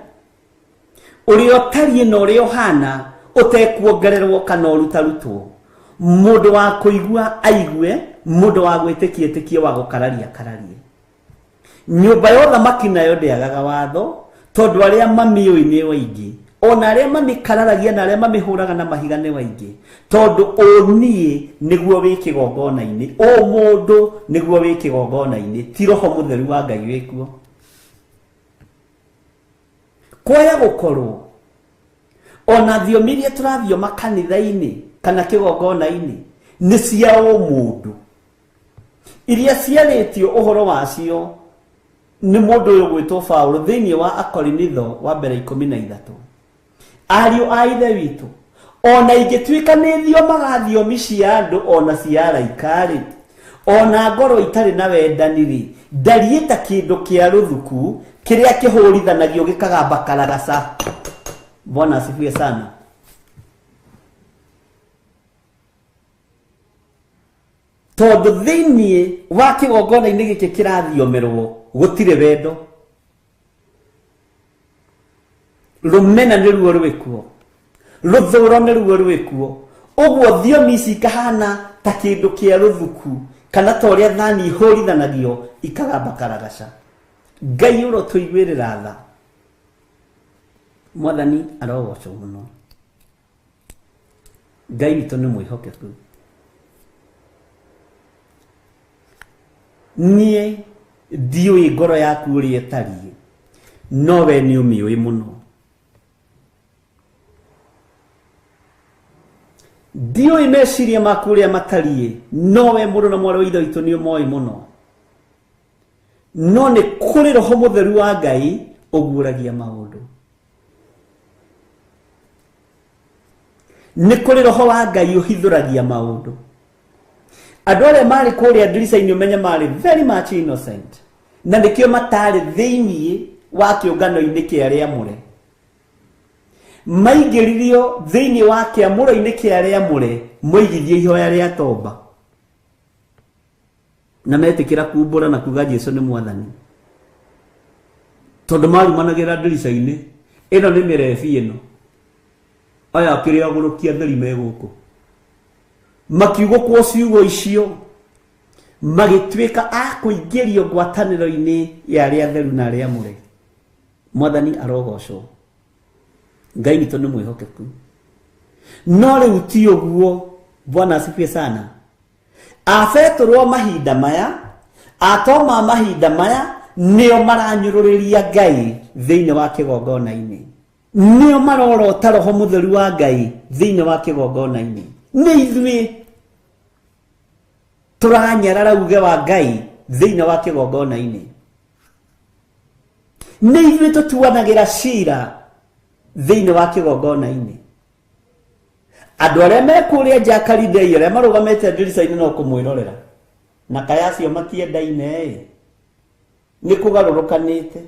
ũrĩa ũtariĩ na ũrĩa ũhana ũtekuongererwo kana ũrutarutwo. Mũndũ wa kũigua aigue, mũndũ wa gwĩtĩkia ĩtĩkie, wa gũkararia kararie. Nyũmba ya ũthamaki nayo ndĩagaga watho, tondũ arĩa mamĩũĩ nĩ waingĩ, ona arĩa mamĩkararagia na arĩa mamĩhũraga na mahiga nĩ waingĩ, tondũ ũniĩ nĩguo wĩ kĩgongona-inĩ, o mũndũ nĩguo wĩ kĩgongona-inĩ, ti Roho Mũtheru wa Ngai wĩkuo. Kwaya gũkorwo ona thiomi iria tũrathioma kanitha-inĩ kana kĩgongona-inĩ nĩ cia o mũndũ, iria ciarĩtio ũhoro wacio nĩ mũndũ ũyũ gwĩtwo Paulo thĩinĩ wa Akorinitho wa mbere 13. Ariũ a ithe witũ, ona ingĩtuĩka nĩ thiomaga thiomi cia andũ ona cia araika-rĩ, ona ngoro itarĩ na wendani-rĩ, ndariĩ ta kĩndũ kĩa rũthuku kĩrĩa kĩhũrithanagio gĩkagamba karagaca. Bwana asifiwe sana. Tondũ thĩinĩ wa kĩgongona-inĩ gĩkĩ kĩrathiomerwo gũtirĩ wendo, rũmena nĩruo rwĩkuo, rũthũũro nĩruo rwĩkuo. Ũguo thiomi ici ikahana ta kĩndũ kĩa rũthuku kana ta ũrĩa thani ihũrithanagio ikagamba karagaca. Ngai ũro tũiguĩrĩra tha. Mwathani arogocwo mũno. Ngai witũ nĩ mwĩhokeku. Niĩ ndiũĩ ngoro yaku ũrĩa ĩtariĩ, no we nĩ ũmĩũĩ mũno. Ndiũĩ meciria maku ũrĩa matariĩ, no we mũrũ na mwarĩ wa ithe witũ nĩ ũmoĩ mũno. No nĩ kũrĩ Roho Mũtheru wa Ngai ũguũragia maũndũ. Nĩ kũrĩ Roho wa Ngai ũhithũragia maũndũ. Andũ arĩa marĩ kũrĩa ndirica-inĩ ũmenye marĩ very much innocent, na nĩkĩo matarĩ thĩinĩ wa kĩũngano-inĩ kĩa arĩa amũre. Maingĩririo thĩinĩ wa kĩamũro-inĩ kĩa arĩa amũre moigithie ihoya rĩa tomba na metĩkĩra kumbũra na kuga Jesũ nĩ Mwathani. Tondũ marumanagĩra ndirica-inĩ, ĩno nĩ mĩrebi ĩno, aya akĩrĩ agũrũkia theri me gũkũ, makiugũkwo ciugo icio magĩtuĩka a kũingĩrio ngwatanĩro-inĩ ya arĩa atheru na arĩa amũre. Mwathani arogocwo. Ngai witũ nĩ mwĩhokeku. No rĩu ti ũguo. Bwana asifiwe sana. Afetorwo mahinda maya, atoma mahinda maya nĩo maranyũrũrĩria Ngai thĩinĩ wa kĩgongona-inĩ. Nĩo marorota Roho Mũtheru wa Ngai thĩinĩ wa kĩgongona-inĩ. Nĩ ithuĩ tũranyarara uge wa Ngai thĩinĩ wa kĩgongona-inĩ. Nĩ ithuĩ tũtuanagĩra cira thĩinĩ wa kĩgongona-inĩ. Andũ arĩa mekũrĩa nja Kalidei arĩa marũgamĩte ndirica-inĩ no kũmwĩrorera. Na kaya acio matiendaine nĩ kũgarũrũkanĩte.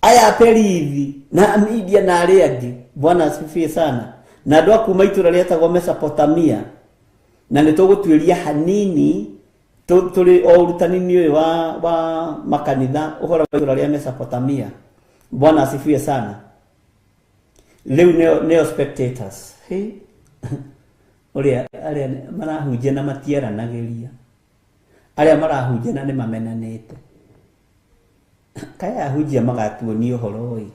Aya Perithi na Media na arĩa angĩ. Bwana asifiwe sana. Na andũ a kuma itũra rĩetagwo Mesopotamia. Na nĩ tũgũtuĩria hanini tũrĩ o ũrutani-inĩ ũyũ wa makanitha ũhoro wa itũra rĩa Mesopotamia. Bwana asifiwe sana. Rĩu nĩo spectators. Ũrĩa arĩa marahunjia na matieranagĩria. Arĩa marahunjia na nĩ mamenanĩte. Kaya ahunjia magatuonia ũhoro ũyũ.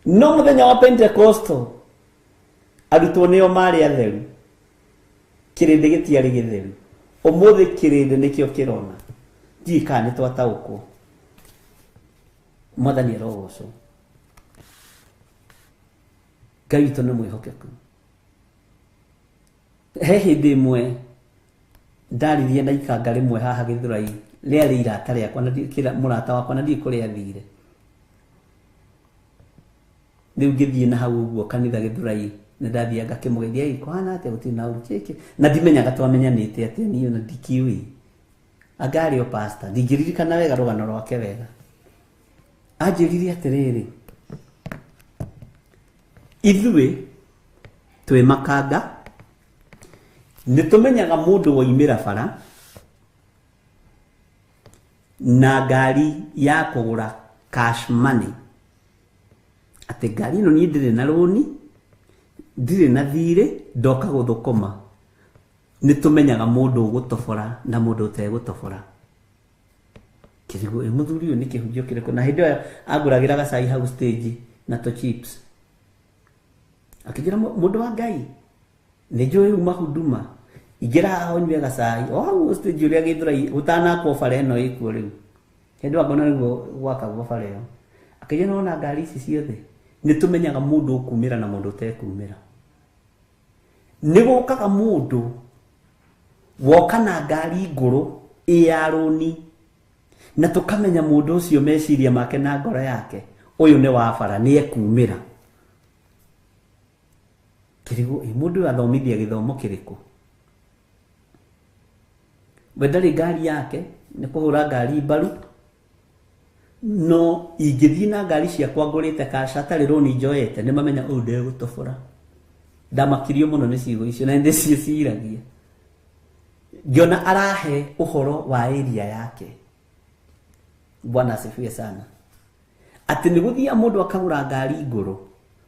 No mũthenya wa Pentecostal arutwo nĩo marĩ atheru. Kĩrĩndĩ gĩtiarĩ gĩtheru. Ũmũthĩ kĩrĩndĩ nĩkĩo kĩrona. Ndiũĩ kana nĩ twataũkwo. Mwathani arogocwo. Ngai witũ nĩ mwĩhokeku. He hĩndĩ ĩmwe ndarithia na ikanga rĩmwe haha Gĩthũrai rĩarĩ irata rĩakwa na mũrata wakwa na ndiĩ kũrĩa athire. Rĩu ngĩthiĩ na hau ũguo kanitha Gĩthũrai nĩ ndathiĩ ngakĩmũgeithia kũhana atĩa gũtirĩ na ũru kĩkĩ na ndimenyaga twamenyanĩte atĩa niĩ na ndikiũĩ. Anga arĩ o pastor ndingĩririkana wega rũgano rwake wega. Anjĩrire atĩrĩrĩ, ithuĩ twĩ makanga nĩ tũmenyaga mũndũ woimĩra bara na ngari ya kũgũra cash money. Atĩ ngari ĩno niĩ ndirĩ na rũni, ndirĩ na thirĩ, ndoka gũthũkũma. Nĩ tũmenyaga mũndũ ũgũtobora na mũndũ ũtegũtobora. Kĩrigũ mũthuri ũyũ nĩ kĩhunjio kĩrĩkũ? Na hĩndĩ ĩyo agũragĩra gacai hau stage na to chips. Akĩgira mũndũ wa Ngai nĩ njũĩ uma huduma ingĩra hao nyue gacai o hau stage ũrĩa Gĩthũrai gũtanakwo bara ĩno ĩkuo rĩu. Hĩndĩ wangona nĩguo gwakagwo bara ĩyo. Akĩgira nona ngari ici ciothe nĩ tũmenyaga mũndũ ũkumĩra na mũndũ ũtekumĩra. Nĩ gũkaga mũndũ woka na ngari ngũrũ ya rũni na tũkamenya mũndũ ũcio meciria make na ngoro yake ũyũ nĩ wa bara nĩ ekumĩra. Kĩrigũ mũndũ ũyũ athomithia gĩthomo kĩrĩkũ? We ndarĩ ngari yake nĩ kũhũra ngari mbaru. No ingĩthiĩ na ngari ciakwa ngũrĩte kaca atarĩ rũni njoete nĩ mamenya ũyũ ndegũtobora. Ndamakirio mũno nĩ ciugo icio na nĩ cio ciragia. Ngĩona arahe ũhoro wa area yake. Bwana asifiwe sana. Atĩ nĩ gũthiĩ mũndũ akagũra ngari ngũrũ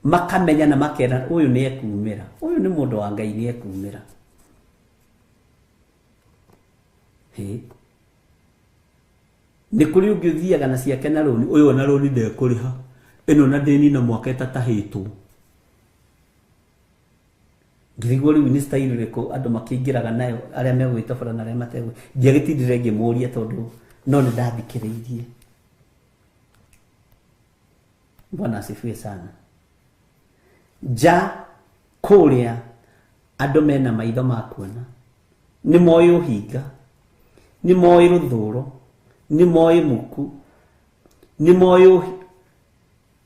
makamenya na makena ũyũ nĩ ekumĩra. Ũyũ nĩ mũndũ wa Ngai nĩ ekumĩra. Nĩ kũrĩ ũngĩ ũthiaga na ciake na rũni, ũyũ na rũni ndekũrĩha, ĩno na ndĩni na mwaka ĩtatahĩtwo. Ngĩrigwo rĩu nĩ style ĩrĩkũ andũ makĩingĩraga nayo arĩa megwĩtobora na arĩa mategwĩ. Ndiagĩtindire ngĩmũria tondũ no nĩ ndathikĩrĩirie. Bwana asifiwe sana. Ja kũrĩa andũ mena maitho ma kuona. Nĩ moĩ ũhinga, nĩ moĩ rũthũro, nĩ moĩ muku, nĩ moĩ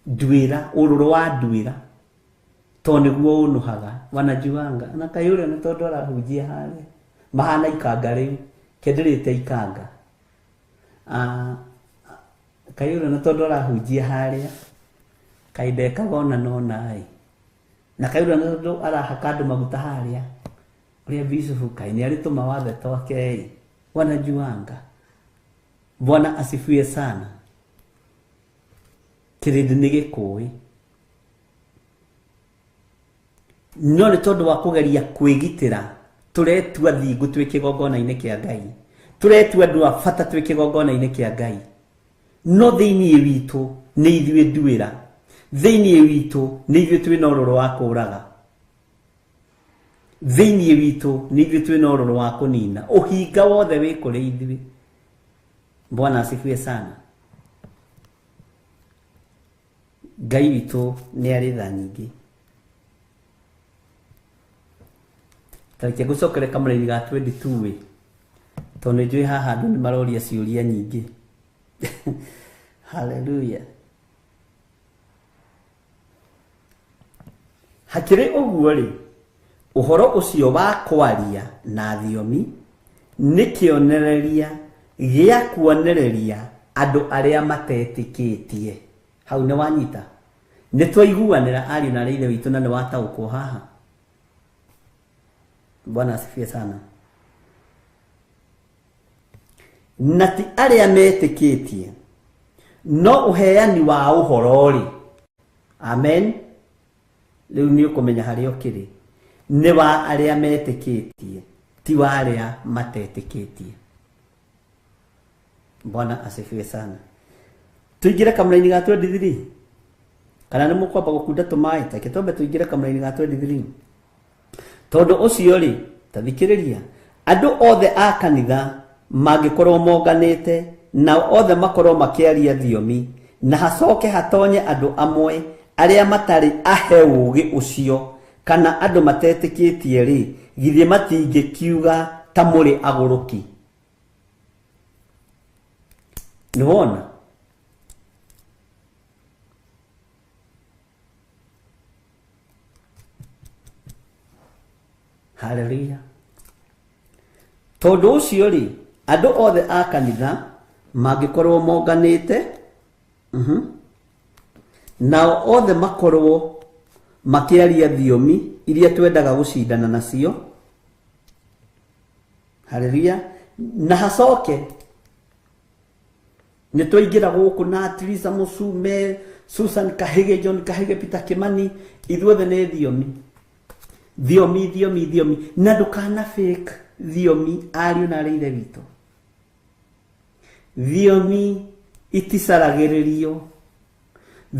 nduĩra, ũrũrũ wa nduĩra, to nĩguo ũnũhaga. Wanajuanga na kaĩ ũrĩa nĩ tondũ arahunjia harĩa mahana ikanga rĩu kendĩrĩte ikanga. Kaĩ ũrĩa nĩ tondũ arahunjia harĩa kaĩ ndekaga ona nona na kaĩ ũrĩa nĩ tondũ arahaka andũ maguta harĩa ũrĩa bicubu kaĩ nĩ aritũma wathe twake. Wanajuanga. Bwana asifiwe sana. Kĩrĩndĩ nĩ gĩkũĩ. No nĩ tondũ wa kũgeria kwĩgitĩra turetua thingu twi kigongona-inĩ kĩa Ngai, turetua andũ a bata twi kigongona-inĩ kĩa Ngai, no thĩinĩ witũ nĩ ithuĩ nduĩra, thĩinĩ witũ nĩ ithuĩ twĩna ũrũrũ wa kũũraga, thĩinĩ witũ nĩ ithuĩ twĩna ũrũrũ wa kũnina, ũhinga wothe wĩ kũrĩ ithuĩ. Bwana asifiwe sana. Ngai witũ nĩ arĩ tha nyingĩ. Tareke gũcokere kamũra-inĩ ga 22 tondũ nĩ njũĩ haha andũ nĩ maroria ciũria nyingĩ. Hallelujah. Hakĩrĩ ũguo rĩ, ũhoro ũcio wa kwaria na thiomi nĩ kĩonereria gĩa kuonereria andũ arĩa matetĩkĩtie. Hau nĩ wanyita, nĩ twaiguanĩra ariũ na ithe witũ na nĩ wataũkwo haha. Bwana asifiwe sana. Na ti arĩa metĩkĩtie, no ũheani wa ũhoro rĩ, amen, rĩu nĩ ũkũmenya harĩa ũkĩrĩ, nĩ wa arĩa metĩkĩtie, ti wa arĩa matetĩkĩtie. Bwana asifiwe sana. Tuingire kamũra-inĩ ga 23 kana nĩ mũkwamba gũkunda tũmaĩ? Take twambe tuingire kamũra-inĩ ga 23. Tondũ ũcio rĩ, tathikĩrĩria, andũ othe a kanitha mangĩkorwo monganĩte na othe makorwo makĩaria thiomi, na hacoke hatonye andũ amwe arĩa matarĩ ahe ũũgĩ ũcio, kana andũ matetĩkĩtie rĩ, githĩ matingĩkiuga ta mũrĩ agũrũki? Nĩ wona? Hallelujah. Tondũ ũcio rĩ, andũ othe a kanitha mangĩkorwo monganĩte, nao othe makorwo makĩaria thiomi iria twendaga gũcindana nacio. Hallelujah. Na hacoke nĩ twaingĩra gũkũ na Teresa Musume, Susan Kahĩge, John Kahĩge, Peter Kimani, ithuothe nĩ thiomi. Thiomi, thiomi, thiomi. Na ndũkana fake thiomi ariũ na ithe witũ. Thiomi iticaragĩrĩrio,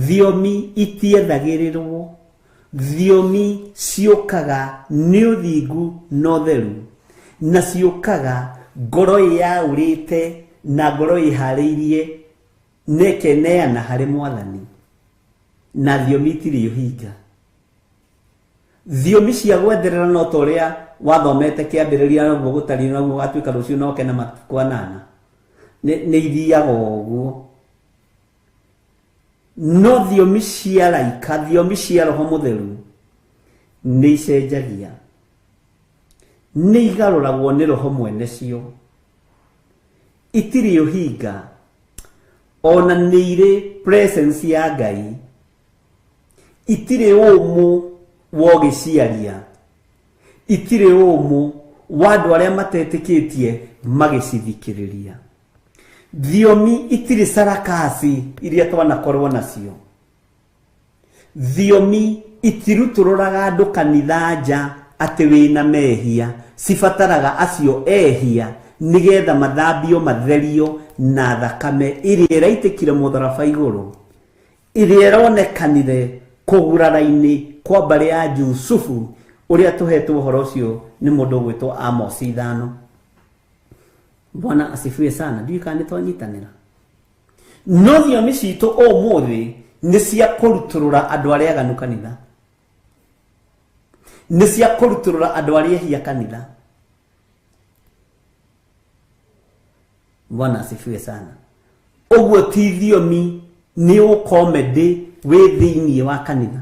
thiomi itiethagĩrĩrwo, thiomi ciũkaga nĩ ũthingu na ũtheru, na ciũkaga ngoro yaũrĩte na ngoro ĩharĩirie nekeneana harĩ Mwathani, na thiomi itirĩ ũhinga. Thiomi cia gwetherera no ta ũrĩa wathomete kĩambĩrĩria naguo gũtarĩ naguo gatuĩka rũciũ no kena matukũ 8 nĩ ithiaga ũguo. No thiomi cia laika, thiomi cia Roho Mũtheru nĩ icenjagia, nĩ igarũragwo nĩ Roho mwene cio, itirĩ ũhinga, ona nĩ irĩ presence ya Ngai, itirĩ ũmũ wa gĩciaria, itirĩ ũmũ wa andũ arĩa matetĩkĩtie magĩcithikĩrĩria. Thiomi itirĩ sarakasi iria twanakorwo nacio. Thiomi itirutũrũraga andũ kanitha nja atĩ wĩna mehia, cibataraga acio ehia nĩgetha mathambio matherio na thakame ĩrĩa ĩraitĩkire mũtharaba igũrũ, ĩrĩa ĩronekanire kũgurara-inĩ kwa mbarĩ ya Jusufu, ũrĩa tũhetwo ũhoro ũcio nĩ mũndũ gwĩtwo Amos 5. Bwana asifiwe sana. Ndiũĩ kana nĩ twanyitanĩra. No thiomi citũ ũmũthĩ nĩ cia kũrutũrũra andũ arĩa aganu kanitha, nĩ cia kũrutũrũra andũ arĩa ehia kanitha. Bwana asifiwe sana. Ũguo ti thiomi, nĩ ũkomedi wĩ thĩinĩ wa kanitha.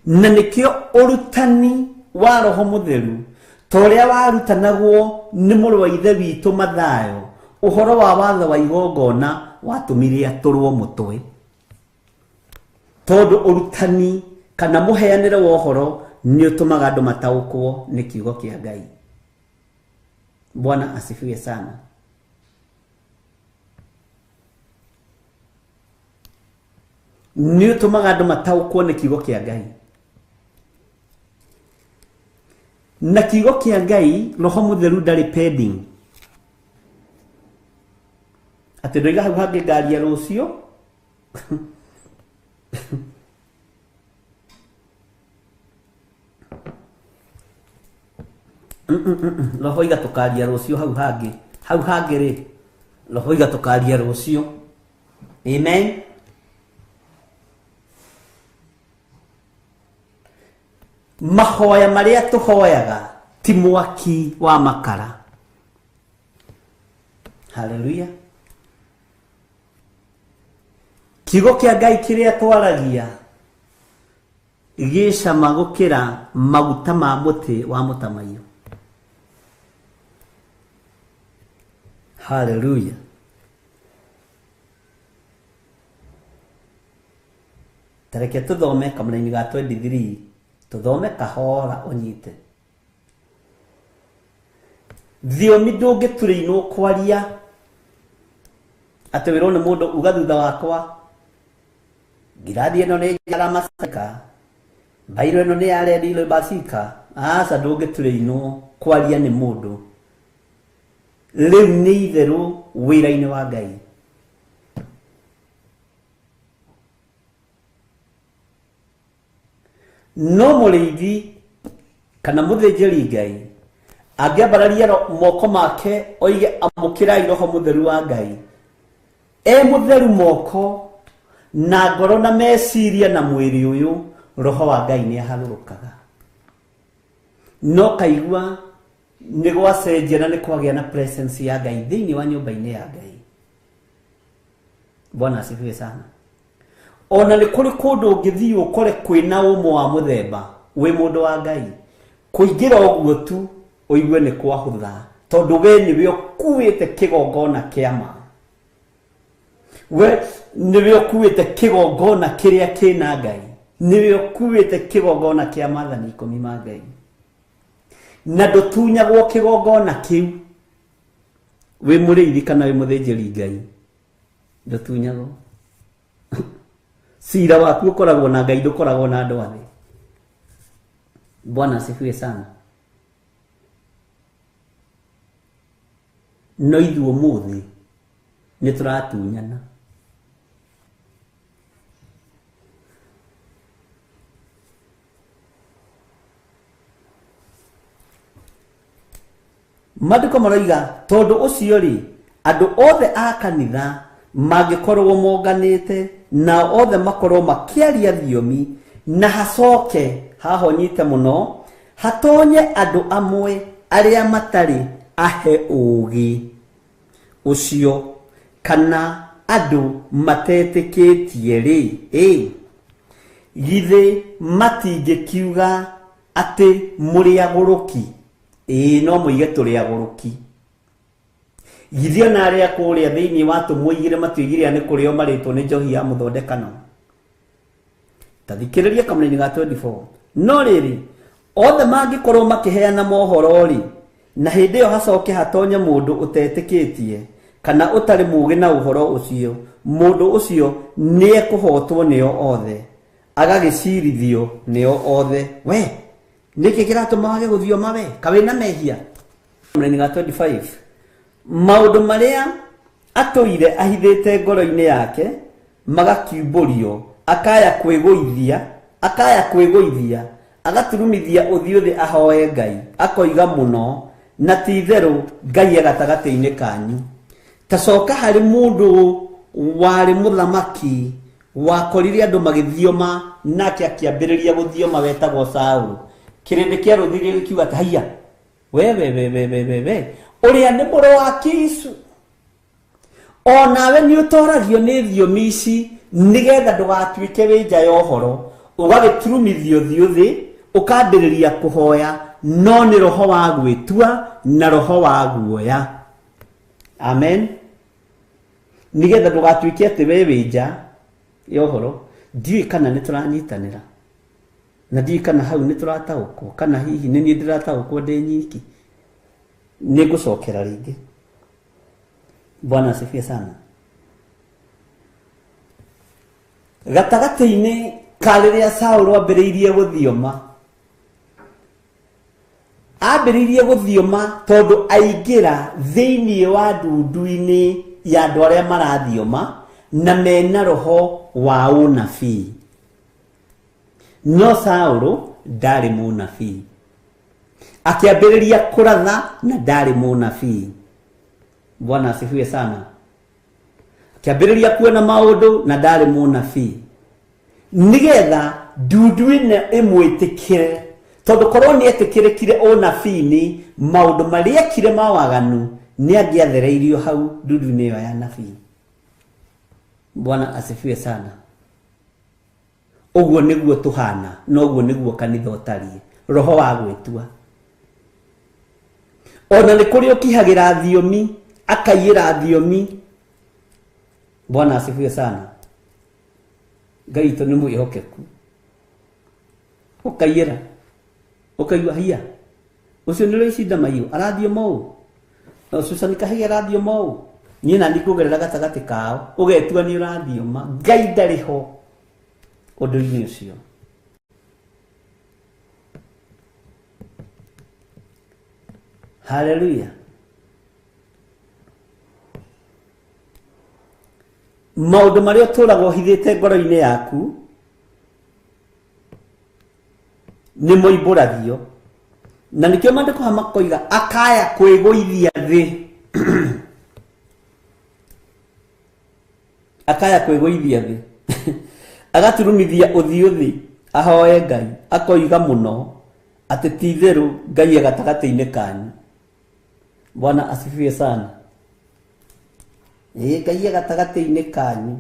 Na nĩkĩo ũrutani wa Roho Mũtheru ta ũrĩa warutanagwo nĩ mũrũ wa ithe witũ Mathayo, ũhoro wa watho wa igongona watũmire atũrwo mũtwe. Tondũ ũrutani kana mũheanĩre wa ũhoro nĩ ũtũmaga andũ mataũkwo nĩ kiugo kĩa Ngai. Bwana asifiwe sana. Nĩ ũtũmaga andũ mataũkwo nĩ kiugo kĩa Ngai. na kiugo kia Ngai Roho Mutheru ndari pending ati ndoiga hau hangi ngaria rucio Roho iga tukaria rucio hau hangi ri Roho iga tukaria rucio. Amen. Mahoya maria tuhoyaga ti mwaki wa makara. Hallelujah. Kiugo kia Ngai kiria twaragia gicama gukira maguta ma muti wa mutamaio. Hallelujah. Tareke tuthome kamũraini ga 23 tuthome kahora onyite. Thiomi ndũngĩturĩinwo kwaria atĩ wĩrwo nĩ mũndũ uga thutha wakwa ngirathi ĩno nĩ njara masaka mbairo ĩno nĩ yarendilwe basika aca ndũngĩturĩinwo kwaria nĩ mũndũ. Rĩu nĩ itherũ wĩra-inĩ wa Ngai. No mũrĩithi kana mũthĩnjĩri Ngai angĩambararia moko make oige amũkĩrai Roho Mutheru wa Ngai mũtheru moko na ngoro na meciria na mwĩrĩ ũyũ Roho wa Ngai nĩ aharũrũkaga. No kaigua nĩ gwacenjia na nĩ kwagĩa na presence ya Ngai thĩinĩ wa nyũmba-inĩ ya Ngai. Bwana asifiwe sana. Ona nĩ kũrĩ kũndũ ũngĩthiĩ ũkore kwĩna ũmwe wa mũthemba wĩ mũndũ wa Ngai, kũingĩra ũguo tu ũigue nĩ kwahũtha tondũ we nĩwe ũkuĩte kĩgongona kĩa ma. We nĩwe ũkuĩte kĩgongona kĩrĩa kĩna Ngai, nĩwe ũkuĩte kĩgongona kĩa maathani 10 ma Ngai, na ndũtunyagwo kĩgongona kĩu. Wĩ mũrĩithi kana wĩ mũthĩnjĩri Ngai ndũtunyagwo. Cira waku ũkoragwo na Ngai, ndũkoragwo na andũ athĩ. Bwana asifiwe sana. No ithuĩ ũmũthĩ nĩ tũratunyana. Maandĩko maroiga tondũ ũcio rĩ andũ othe a kanitha mangĩkorwo monganĩte na othe makorwo makĩaria thiomi na hacoke hahonyite mũno hatonye andũ amwe arĩa matarĩ ahe ũũgĩ ũcio kana andũ matetĩkĩtie rĩ githĩ matingĩkiuga atĩ mũrĩ agũrũki. No mũige tũrĩ agũrũki. Githĩ ona arĩa kũrĩa thĩinĩ wa tũmũigire matuĩgire nĩ kũrĩo marĩtwo nĩ njohi ya mũthondekano. Tathikĩrĩria kamũraini ga 24. No rĩrĩ othe mangĩkorwo makĩheana mohoro rĩ na hĩndĩ ĩyo hacoke hatonye mũndũ ũtetĩkĩtie kana ũtarĩ mũũgĩ na ũhoro ũcio, mũndũ ũcio nĩ ekũhotwo nĩo othe agagĩcirithio nĩo othe. We nĩkĩ kĩratũma wage gũthioma we kawĩ na mehia? Kamũraini ga 25. Maũndũ marĩa atũire ahithĩte ngoro-inĩ yake magakiumbũrio, akaya kwĩgũithia agaturumithia ũthiũ thĩ ahoe Ngai akoiga mũno na ti itherũ Ngai gatagatĩ-inĩ kanyu. Tacoka harĩ mũndũ warĩ mũthamaki wakorire andũ magĩthioma nake akĩambĩrĩria gũthioma wetagwo Saũlũ. Kĩrĩndĩ kĩa rũthiri gĩkiuga atĩ haiya we ũrĩa nĩ mũrũ wa Kisu, onawe nĩ ũtoragio nĩ thiomi ici nĩgetha ndũgatuĩke wĩ nja ya ũhoro, ũgagĩturumithio ũthiũ thĩ ũkambĩrĩria kũhoya, no nĩ roho wa gwĩtua na roho wa guoya. Amen. Nĩgetha ndũgatuĩke atĩ we wĩ nja ya ũhoro. Ndiũĩ kana nĩ tũranyitanĩra na ndiũĩ kana hau nĩ tũrataũkwo kana hihi nĩ niĩ ndĩrataũkwo ndĩ nyiki. Nĩ ngũcokera rĩngĩ. Bwana asifiwe sana. Gatagatĩ-inĩ ka rĩrĩa Saũlũ ambĩrĩirie gũthioma ambĩrĩirie gũthioma tondũ aingĩra thĩinĩ wa ndundu-inĩ ya andũ arĩa marathioma na mena roho wa ũnabii. No Saũlũ ndarĩ mũnabii, akĩambĩrĩria kũratha na ndarĩ mũnabii. Bwana asifiwe sana. Akĩambĩrĩria kuona maũndũ na ndarĩ mũnabii, nĩgetha ndundu ĩno ĩmwĩtĩkĩre, tondũ korwo nĩ etĩkĩrĩkire ũnabii-inĩ, maũndũ marĩa ekire ma waganu nĩ angĩathereirio hau ndundu-inĩ ĩyo ya nabii. Bwana asifiwe sana. Ũguo nĩguo tũhana, na ũguo nĩguo kanitha ũtariĩ, roho wa gwĩtua. Ona nĩ kũrĩ ũkihagĩra thiomi, akaiyĩra thiomi. Bwana asifiwe sana. Ngai witũ nĩ mwĩhokeku. Ũkaiyĩra, ũkaigua hiya, ũcio nĩ rĩcinda mahiũ arathioma ũũ, na ũcio nĩ kahĩĩ arathioma ũũ, niĩ na ndikũgerera gatagatĩ kao, ũgetua nĩ ũrathioma. Ngai ndarĩ ho ũndũ-inĩ ũcio. Hallelujah. Maũndũ marĩa ũtũraga ũhithĩte ngoro-inĩ yaku nĩ moimbũragio, na nĩkĩo maandĩko haya makoiga akaya kwĩgũithia thĩ. Akaya kwĩgũithia thĩ, agaturumithia ũthiũ thĩ, ahoe Ngai, akoiga mũno atĩ ti-itherũ Ngai gatagatĩ-inĩ kanyu. Bwana asifiwe sana. Ngai gatagatĩ-inĩ kanyu.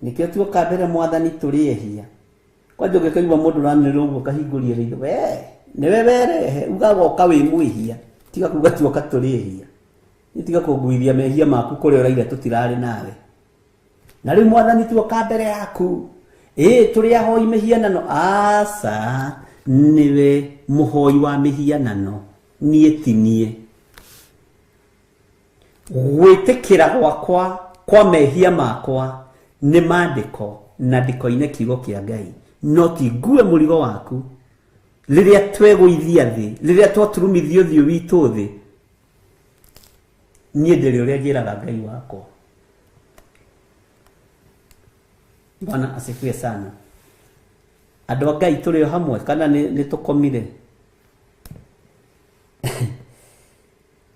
Nĩkĩo tuoka mbere Mwathani tũrĩehia. Kwanja ũngĩkaigua mũndũ ũranĩrĩra ũguo kahingũrie ritho, nĩwe werehe, ugagoka wĩ mwĩhia, tiga kuga tuoka tũrĩehia. Tiga kũnguithia mehia maku kũrĩa ũraire tũtirarĩ nawe. Na rĩu Mwathani tuoka mbere yaku, tũrĩ ahoi mĩhianano. Aca, nĩwe mũhoi wa mĩhianano, niĩ ti niĩ. Gwĩtĩkĩra gwakwa kwa mehia makwa nĩ maandĩko, na ndĩkoine kiugo kĩa Ngai, no ti ngue mũrigo waku. Rĩrĩa twegũithia thĩ, rĩrĩa twaturumithio ũthiũ witũ thĩ, niĩ ndĩrĩ ũrĩa njĩraga Ngai wakwa. Bwana asifiwe sana. Andũ a Ngai tũrĩ o hamwe kana nĩ tũkomire?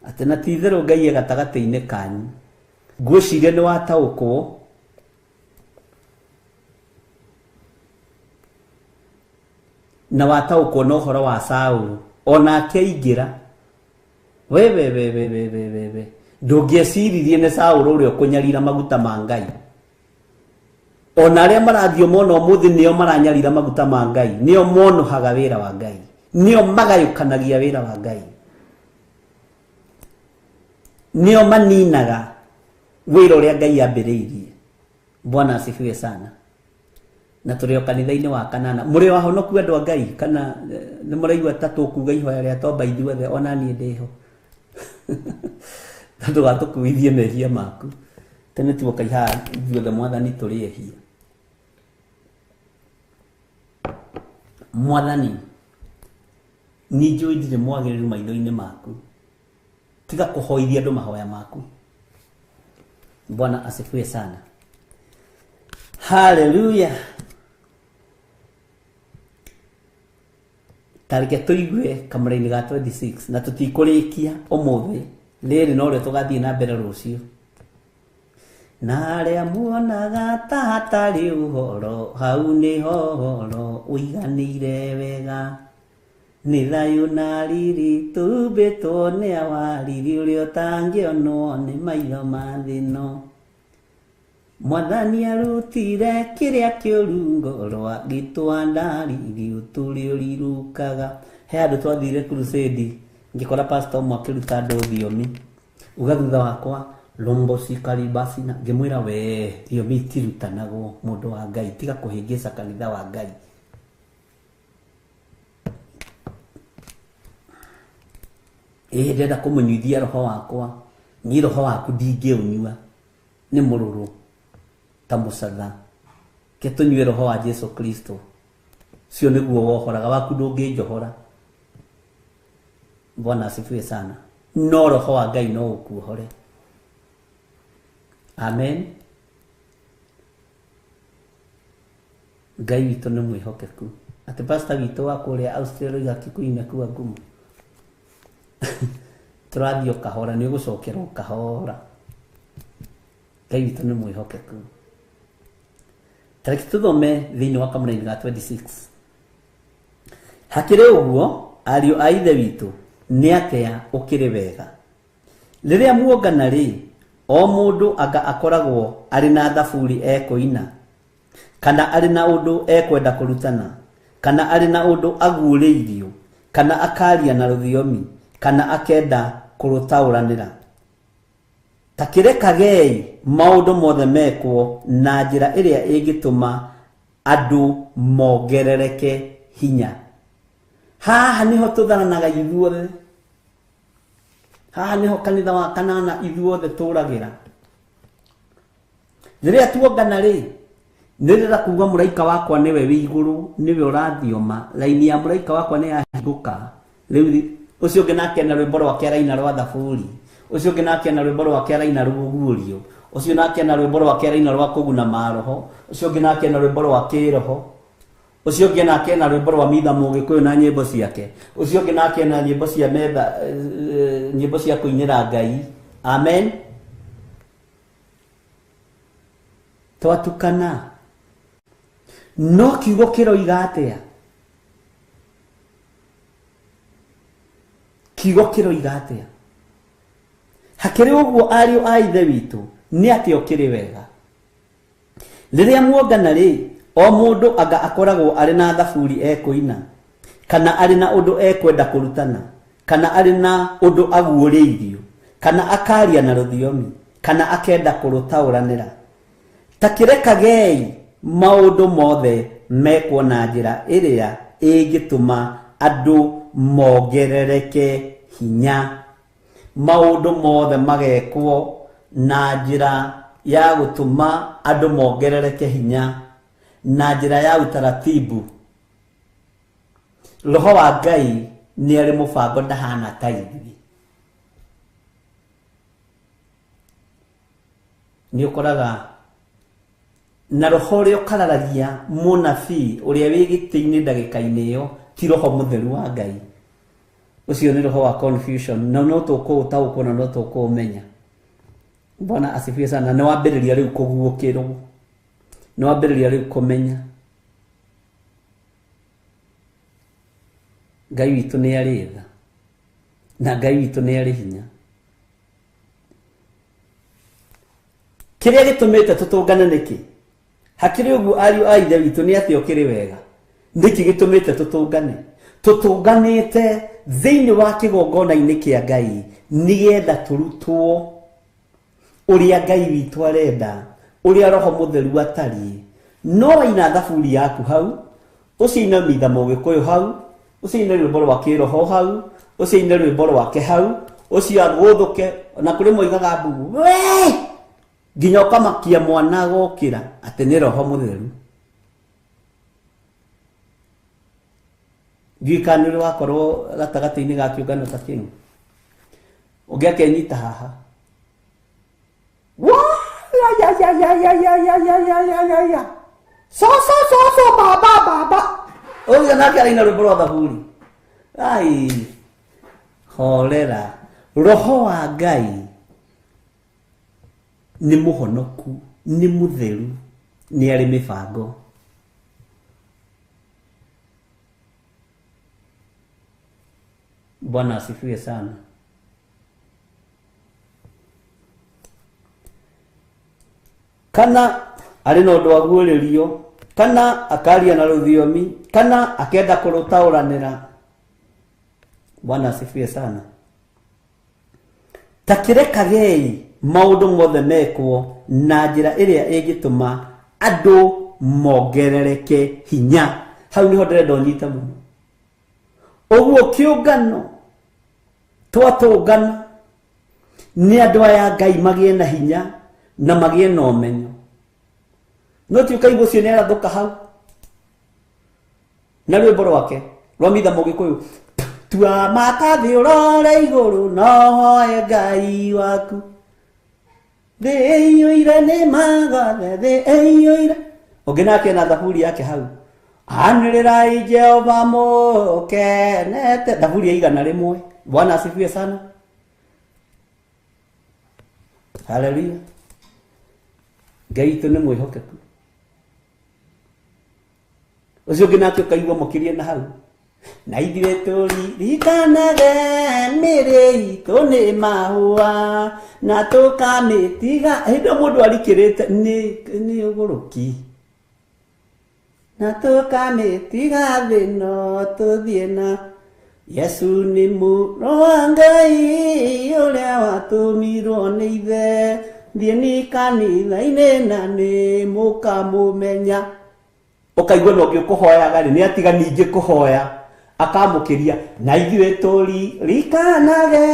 Atĩ na ti-itherũ Ngai gatagatĩ-inĩ kanyu. Ngwĩciria nĩ wataũkwo na wataũkwo na ũhoro wa Saũlũ, onake aingĩra. We ndũngĩeciririe nĩ Saũlũ ũrĩa ũkũnyarira maguta ma Ngai. Ona arĩa marathioma ona ũmũthĩ nĩo maranyarira maguta ma Ngai, nĩo monohaga wĩra wa Ngai, nĩo magayũkanagia wĩra wa Ngai, nĩo maninaga wĩra ũrĩa Ngai ambĩrĩirie. Bwana asifiwe sana. Na tũrĩ o kanitha-inĩ wa kanana. Mũrĩ o ahonoku andũ a Ngai, kana nĩ mũraigua ta tũkuga ihoya rĩa tomba ithuothe, ona niĩ ndĩho. Ndũgatũkuithie mehia maku. Tene tuoka ihaha ithuothe Mwathani tũrĩehia. Mwathani, niĩ njũĩ ndirĩ mwagĩrĩru maitho-inĩ maku, tiga kũhoithia andũ mahoya maku. Bwana asifiwe sana. Hallelujah. Tareke tũigue kamũra-inĩ ga 26 na tũtikũrĩkia ũmũthĩ, rĩrĩ no rĩo tũgathiĩ na mbere rũciũ. Na arĩa muonaga ta hatarĩ ũhoro, hau nĩho ũhoro ũiganĩire wega. Nĩ thayũ na riri tumbĩtwo nĩ awariri ũrĩa ũtangĩonwo nĩ maitho ma thĩ ĩno. Mwathani arutire kĩrĩa kĩũru ngorwa gĩtwanda riri ũtũrĩ ũrirukaga. He andũ twathire crusade, ngĩkora pastor ũmwe akĩruta andũ thiomi, uga thutha wakwa lombosi karibasi, na ngĩmwĩra we thiomi itirutanagwo mũndũ wa Ngai, tiga kũhĩngĩca kanitha wa Ngai. Ndenda kũmũnyuithia roho wakwa, niĩ roho waku ndingĩũnyua, nĩ mũrũrũ ta mũcatha. Ke tũnyue roho wa Jesu Kristo, cio nĩguo wohoraga, waku ndũngĩnjohora. Bwana asifiwe sana. No roho wa Ngai no ukuhore. Amen. Ngai witũ nĩ mwĩhokeku. Atĩ pastor witũ wa kũrĩa Australia gakikuine kuwa ngumu. Tũrathiĩ kahora nĩ ũgũcokerwo kahora. Ngai witũ nĩ mwĩhokeku. Tareki tũthome thĩinĩ wa Kamũra-inĩ ga 26. Hakĩrĩ ũguo ariũ a ithe witũ nĩ atĩa ũkĩrĩ wega. Rĩrĩa muongana rĩ, o mũndũ anga akoragwo arĩ na thaburi ekũina, kana arĩ na ũndũ ekwenda kũrutana, kana arĩ na ũndũ aguũrĩirio, kana akaria na rũthiomi, kana akenda kũrũtaũranĩra. Ta kĩrekagei maũndũ mothe mekwo na njĩra ĩrĩa ĩngĩtũma andũ mongerereke hinya. Haha niho tũtharanaga ithuothe. Haha niho kanitha wa kanana ithuothe tũragĩra. Rĩrĩa tuongana rĩ, nĩrĩra kuuga mũraika wakwa nĩwe wĩ igũrũ, nĩwe ũrathioma, raini ya mũraika wakwa nĩ yahingũka. Rĩu ũcio ũngĩ nake na rwĩmbo rwake araina rwa thaburi, ũcio ũngĩ nake na rwĩmbo rwake araina rũguũrio, ũcio nake na rwĩmbo rwake araina rwa kũguna maroho, ũcio ũngĩ nake na rwĩmbo rwa kĩroho, ũcio ũngĩ nake na rwĩmbo rwa mitha mũgĩkũyũ na nyĩmbo ciake, ũcio ũngĩ nake na nyĩmbo cia metha, nyĩmbo cia kũinĩra Ngai. Amen. Twatukana. No kiugo kĩroiga atĩa? Kiugo kĩroiga atĩa? Hakĩrĩ ũguo ariũ a ithe witũ nĩ atĩa ũkĩrĩ wega. Rĩrĩa muongana rĩ, o mũndũ anga akoragwo arĩ na thaburi ekũina, kana arĩ na ũndũ ekwenda kũrutana, kana arĩ na ũndũ aguũrĩirio, kana akaria na rũthiomi, kana akenda kũrũtaũranĩra. Ta kĩrekagei maũndũ mothe mekwo na njĩra ĩrĩa ĩngĩtũma andũ mongerereke hinya. Maũndũ mothe magekwo na njĩra ya gũtũma andũ mongerereke hinya, na njĩra ya utaratibu. Roho wa Ngai nĩ arĩ mũbango ndahana ta ithuĩ. Nĩ ũkoraga na roho ũrĩa ũkararagia mũnabii ũrĩa wĩ gĩtĩ-inĩ ndagĩka-inĩ ĩyo ti roho mũtheru wa Ngai. Ũcio nĩ roho wa confusion, na no tũkũũtaũkwo na no tũkũũmenya. Bwana asifiwe sana. Nĩ wambĩrĩria rĩu kũguũkĩrwo, nĩ wambĩrĩria rĩu kũmenya. Ngai witũ nĩ arĩ tha, na Ngai witũ nĩ arĩ hinya. Kĩrĩa gĩtũmĩte tũtũngane nĩkĩ? Hakĩrĩ ũguo ariũ a ithe witũ nĩ atĩa ũkĩrĩ wega. Nĩkĩ gĩtũmĩte tũtũngane? Tũtũnganĩte thĩinĩ wa kĩgongona-inĩ kĩa Ngai nĩgetha tũrutwo ũrĩa Ngai witũ arenda, ũrĩa roho mũtheru atariĩ. No waina thaburi yaku hau, ũciine mitha mũgĩkũyũ hau, ũciine rwĩmbo rwa kĩroho hau, ũciine rwĩmbo rwake hau, ũcio agũthũke, na kũrĩ moigaga mbugu, wee! Nginya ũkamakia mwana gũkĩra atĩ nĩ roho mũtheru. Ndiũĩ nĩ wakorwo gatagatĩ-inĩ ga kĩũngano ta kĩu. Ũngĩ akenyita haha. So baba. Ũguo nake araina rwĩmbo rwa thaburi. Ai, horera. Roho wa Ngai nĩ mũhonoku, nĩ mũtheru, nĩ arĩ mĩbango. Bwana asifiwe sana. Kana arĩ na ũndũ aguũrĩrio, kana akaria na rũthiomi, kana akenda kũrũtaũranĩra. Bwana asifiwe sana. Ta kĩrekagei maũndũ mothe mekwo na njĩra ĩrĩa ĩngĩtũma andũ mongerereke hinya. Hau niho ndĩrenda ũnyite mũno. Ũguo kĩũngano twatũngana nĩ andũ aya Ngai magĩe na hinya na magĩe na ũmenyo. No ti ũkaigua ũcio nĩ arathũka hau na rwĩmbo rwake rwa mitha mũgĩkũyũ, tua makathi urore iguru no hoe Ngai waku the yoire ne magothe the yoire ogenake na thaburi yake hau anirirai Jehova mukenete thaburi ya 100. Bwana asifiwe sana. Haleluya. Ngai tu nĩ mwĩhokeku. Ucio nginatio kaigua mũkirie na hau. Na ithuĩ tũririkanage mĩrĩ itũ nĩ mahũa na tũkamĩtiga. Hĩndĩ mũndũ arikĩrĩte nĩ ũgũrũki. Na tũkamĩtiga thĩ no tũthiĩ na Yesu nĩ mũrũ wa Ngai ũrĩa watũmirwo nĩ ithe. Thiĩni kanitha-inĩ na nĩ mũkamũmenya. Ũkaigua no ũkũhoyaga nĩ atiga ningĩ kũhoya akamũkĩria. Na ithuĩ tũririkanage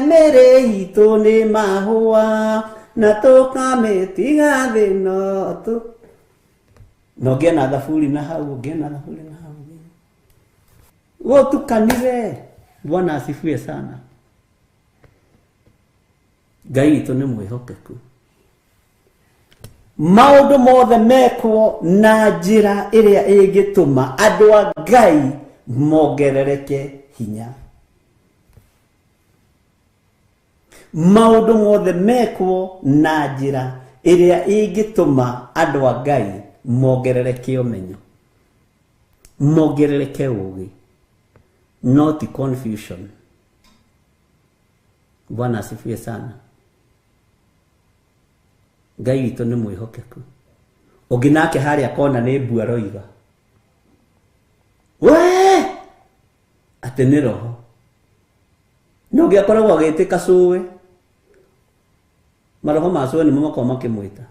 mĩrĩ itũ nĩ mahũa na tũkamĩtiga thĩ no ngĩe na thaburi na hau ngĩe na thaburi na hau wotukanire. Bwana asifiwe sana. Ngai witũ nĩ mwĩhokeku. Maũndũ mothe mekwo na njĩra ĩrĩa ĩngĩtũma andũ a Ngai mongerereke hinya. Maũndũ mothe mekwo na njĩra ĩrĩa ĩngĩtũma andũ a Ngai mongerereke ũmenyo, mongerereke ũũgĩ, not confusion. Bwana asifiwe sana. Ngai witũ nĩ mwĩhokeku. Ũngĩ nake harĩa kona nĩ mbuaroiga we atĩ nĩ roho. No ũngĩ akoragwo agĩtĩka cũwe. Maroho ma cũwe nĩmo makoragwo makĩmwĩta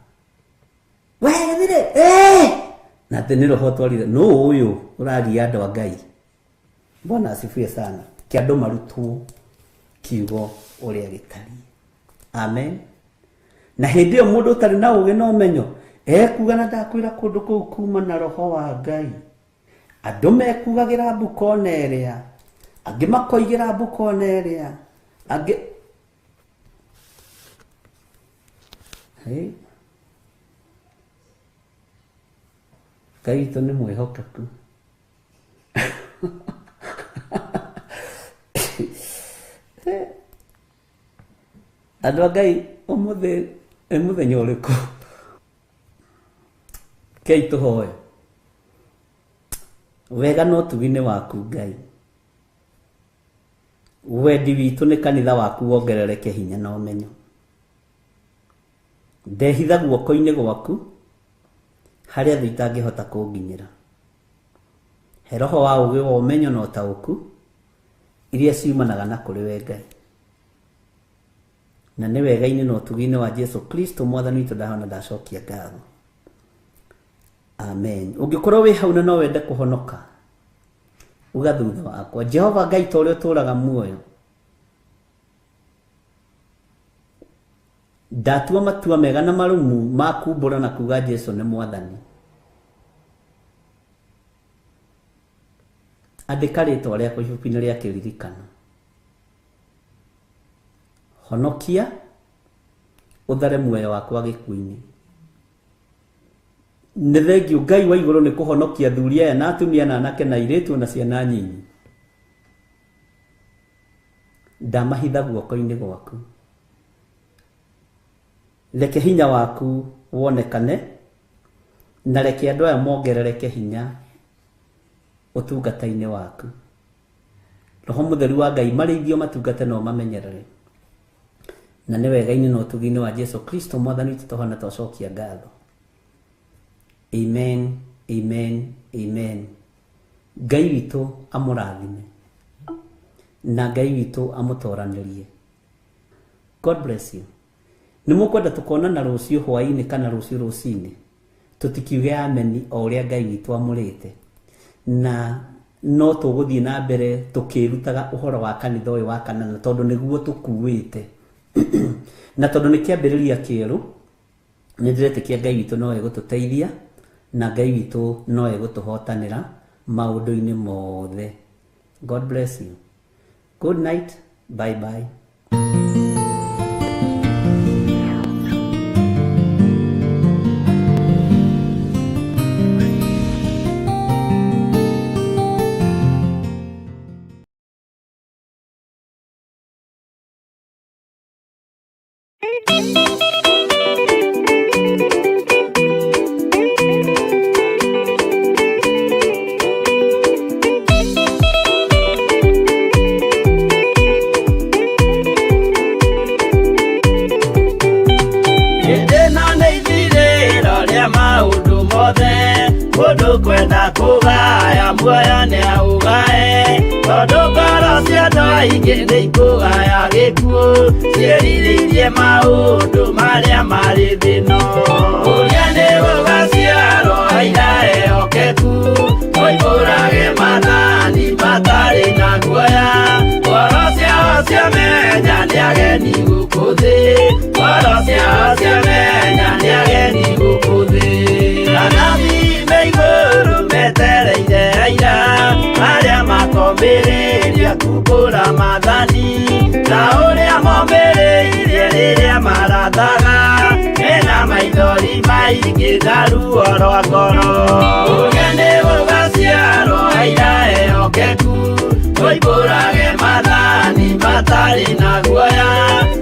we gĩthire na atĩ nĩ roho twarire. No ũyũ ũragia andũ a Ngai. Bwana asifiwe sana. Kĩandũ marutwo kiugo ũrĩa gĩtariĩ. Amen. Na hĩndĩ ĩyo mũndũ ũtarĩ na ũũgĩ na ũmenyo ekuga na ndakwĩra kũndũ kũu kuma na roho wa Ngai. Andũ mekugagĩra mbukona ĩrĩa, angĩ makoigĩra mbukona ĩrĩa, angĩ Ngai witũ nĩ mwĩhokeku. Andũ a Ngai mũthenya ũrĩkũ kei tũhoe. Wega no tugi-inĩ waku Ngai. Wendi witũ nĩ kanitha waku wongerereke hinya na ũmenyo. Ndehitha guoko-inĩ gwaku harĩa thũ itangĩhota kũnginyĩra. He roho wa ũũgĩ wa ũmenyo na ũtaũku iria ciumanaga na kũrĩ we Ngai. Na nĩ wega-inĩ na ũtugi-inĩ wa Jesu Kristo mwathani witũ ndahona ndacokia ngatho. Amen. Ũngĩkorwo wĩ hau na no wende kũhonoka, uga thutha wakwa, Jehova Ngai ta ũrĩa ũtũũraga muoyo, ndatua matua mega na marũmu ma kumbũra na kuga Jesu nĩ mwathani. Andĩka rĩĩtwa rĩakwa ibuku-inĩ rĩa kĩririkano. Honokia ũthare muoyo wakwa gĩkuũ-inĩ. Nĩ thengiũ Ngai wa igũrũ nĩ kũhonokia athuri aya na atumia na anake na airĩtu na ciana nyinyi. Ndamahitha guoko-inĩ gwaku. Reke hinya waku wonekane na reke andũ aya mongerereke hinya ũtungata-inĩ waku. Roho Mũtheru wa Ngai marĩithio matungate no mamenyerere. Na nĩ wega-inĩ na ũtugi-inĩ wa Jesu Kristo mwathani witũ tũhona twacokia ngatho. Amen, amen, amen. Ngai witũ amũrathime na Ngai witũ amũtoranĩrie. God bless you. Nĩ mũkwenda tũkonana rũciũ hwaĩ-inĩ kana rũciũ rũcinĩ, tũtikiuge ameni o ũrĩa Ngai witũ amũrĩte, na no tũgũthiĩ na mbere tũkĩrutaga ũhoro wa kanitha ũyũ wa kanana tondũ nĩguo tũkuĩte. Na tondũ nĩ kĩambĩrĩria kĩerũ, nĩ ndĩretĩkia Ngai witũ no egũtũteithia na Ngai witũ no egũtũhotanĩra maũndũ-inĩ mothe. God bless you. Good night. Bye bye. Kwenda kugaya muoyo ni augae tondu ngoro cia andu aingi ni ikugaya gikuo ciĩrirĩirie maundu maria mari thino uria ni gugaciarwo aira ehokeku moimbũrage mathani matari na guoya ngoro ciao ciamenya ni ageni gũkũ thĩ ngoro ciao ciamenya ni ageni gũkũ thĩ igũrũ metereire aira arĩa makomĩrĩria kumbũra mathani ta ũrĩa momĩrĩirie rĩrĩa marathaga mena maithori maingĩ na ruo rwa ngoro ũrĩa nĩ gũgaciarwo aira ehokeku moimbũrage mathani matarĩ na guoya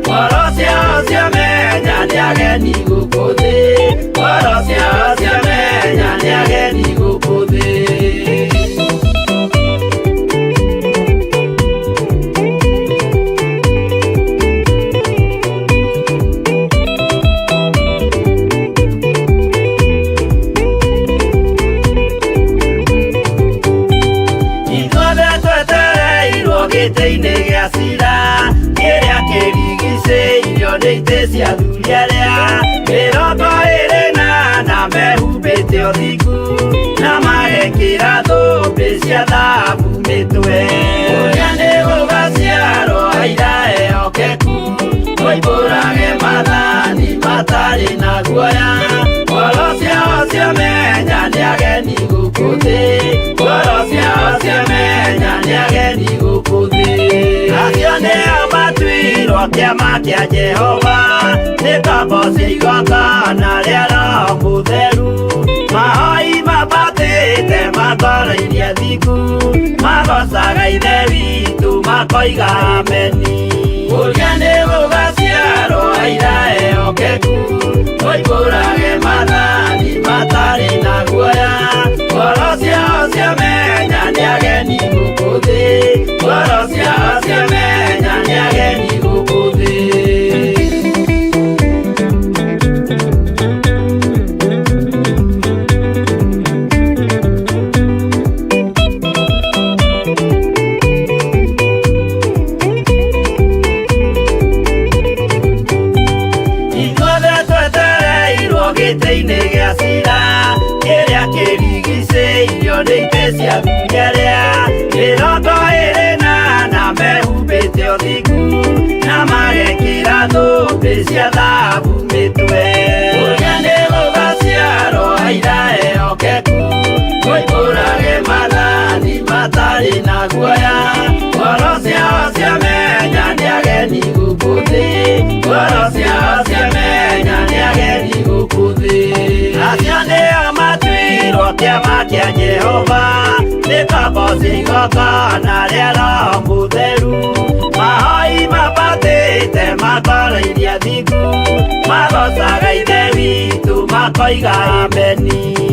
ngoro ciao ciamenya nĩ ageni gũkũ thĩ ngoro ciao ciamenya nĩ ageni gũkũ thĩ. Ithuothe twetereirwo gĩtĩ-inĩ gĩa cira kĩrĩa kĩrigicĩirio nĩ itĩ cia athuri arĩa mĩrongo ĩrĩ na mehumbĩte ũthingu na magekĩra thũmbĩ cia thahabu mĩtwe ũrĩa nĩ gũgaciarwo aira ehokeku moimbũrage mathani matarĩ na guoya ngoro ciao ciamenya nĩ ageni gũkũ thĩ ngoro ciao ciamenya nĩ ageni gũkũ thĩ acio nĩo matuirwo kĩama kĩa Jehova nĩ ngombo cia igongona rĩa Roho Mũtheru mahoi mabatĩte makoro-irie thingu magocaga ithe witũ makoiga ameni ũrĩa nĩ gũgaciarwo aira ehokeku moimbũrage mathani matarĩ na guoya ngoro ciao ciamenya nĩ ageni gũkũ thĩ ngoro ciao ciamenya nĩ ageni gũkũ thĩ. Gĩtĩ-inĩ gĩa cira kĩrĩa kĩrigicĩirio nĩ itĩ cia athuri arĩa mĩrongo ĩrĩ na mehumbĩte ũthingu na magekĩra thũmbĩ cia thahabu mĩtwe ũrĩa nĩ gũgaciarwo aira ehokeku moimbũrage mathani matarĩ na guoya ngoro ciao ciamenya nĩ ageni gũkũ thĩ ngoro ciao ciamenya nĩ ageni gũkũ thĩ acio nĩo matuirwo kĩama kĩa Jehova nĩ ngombo cia igongona rĩa Roho Mũtheru mahoi mabatĩte makoro-irie thingu magocaga ithe witũ makoiga ameni.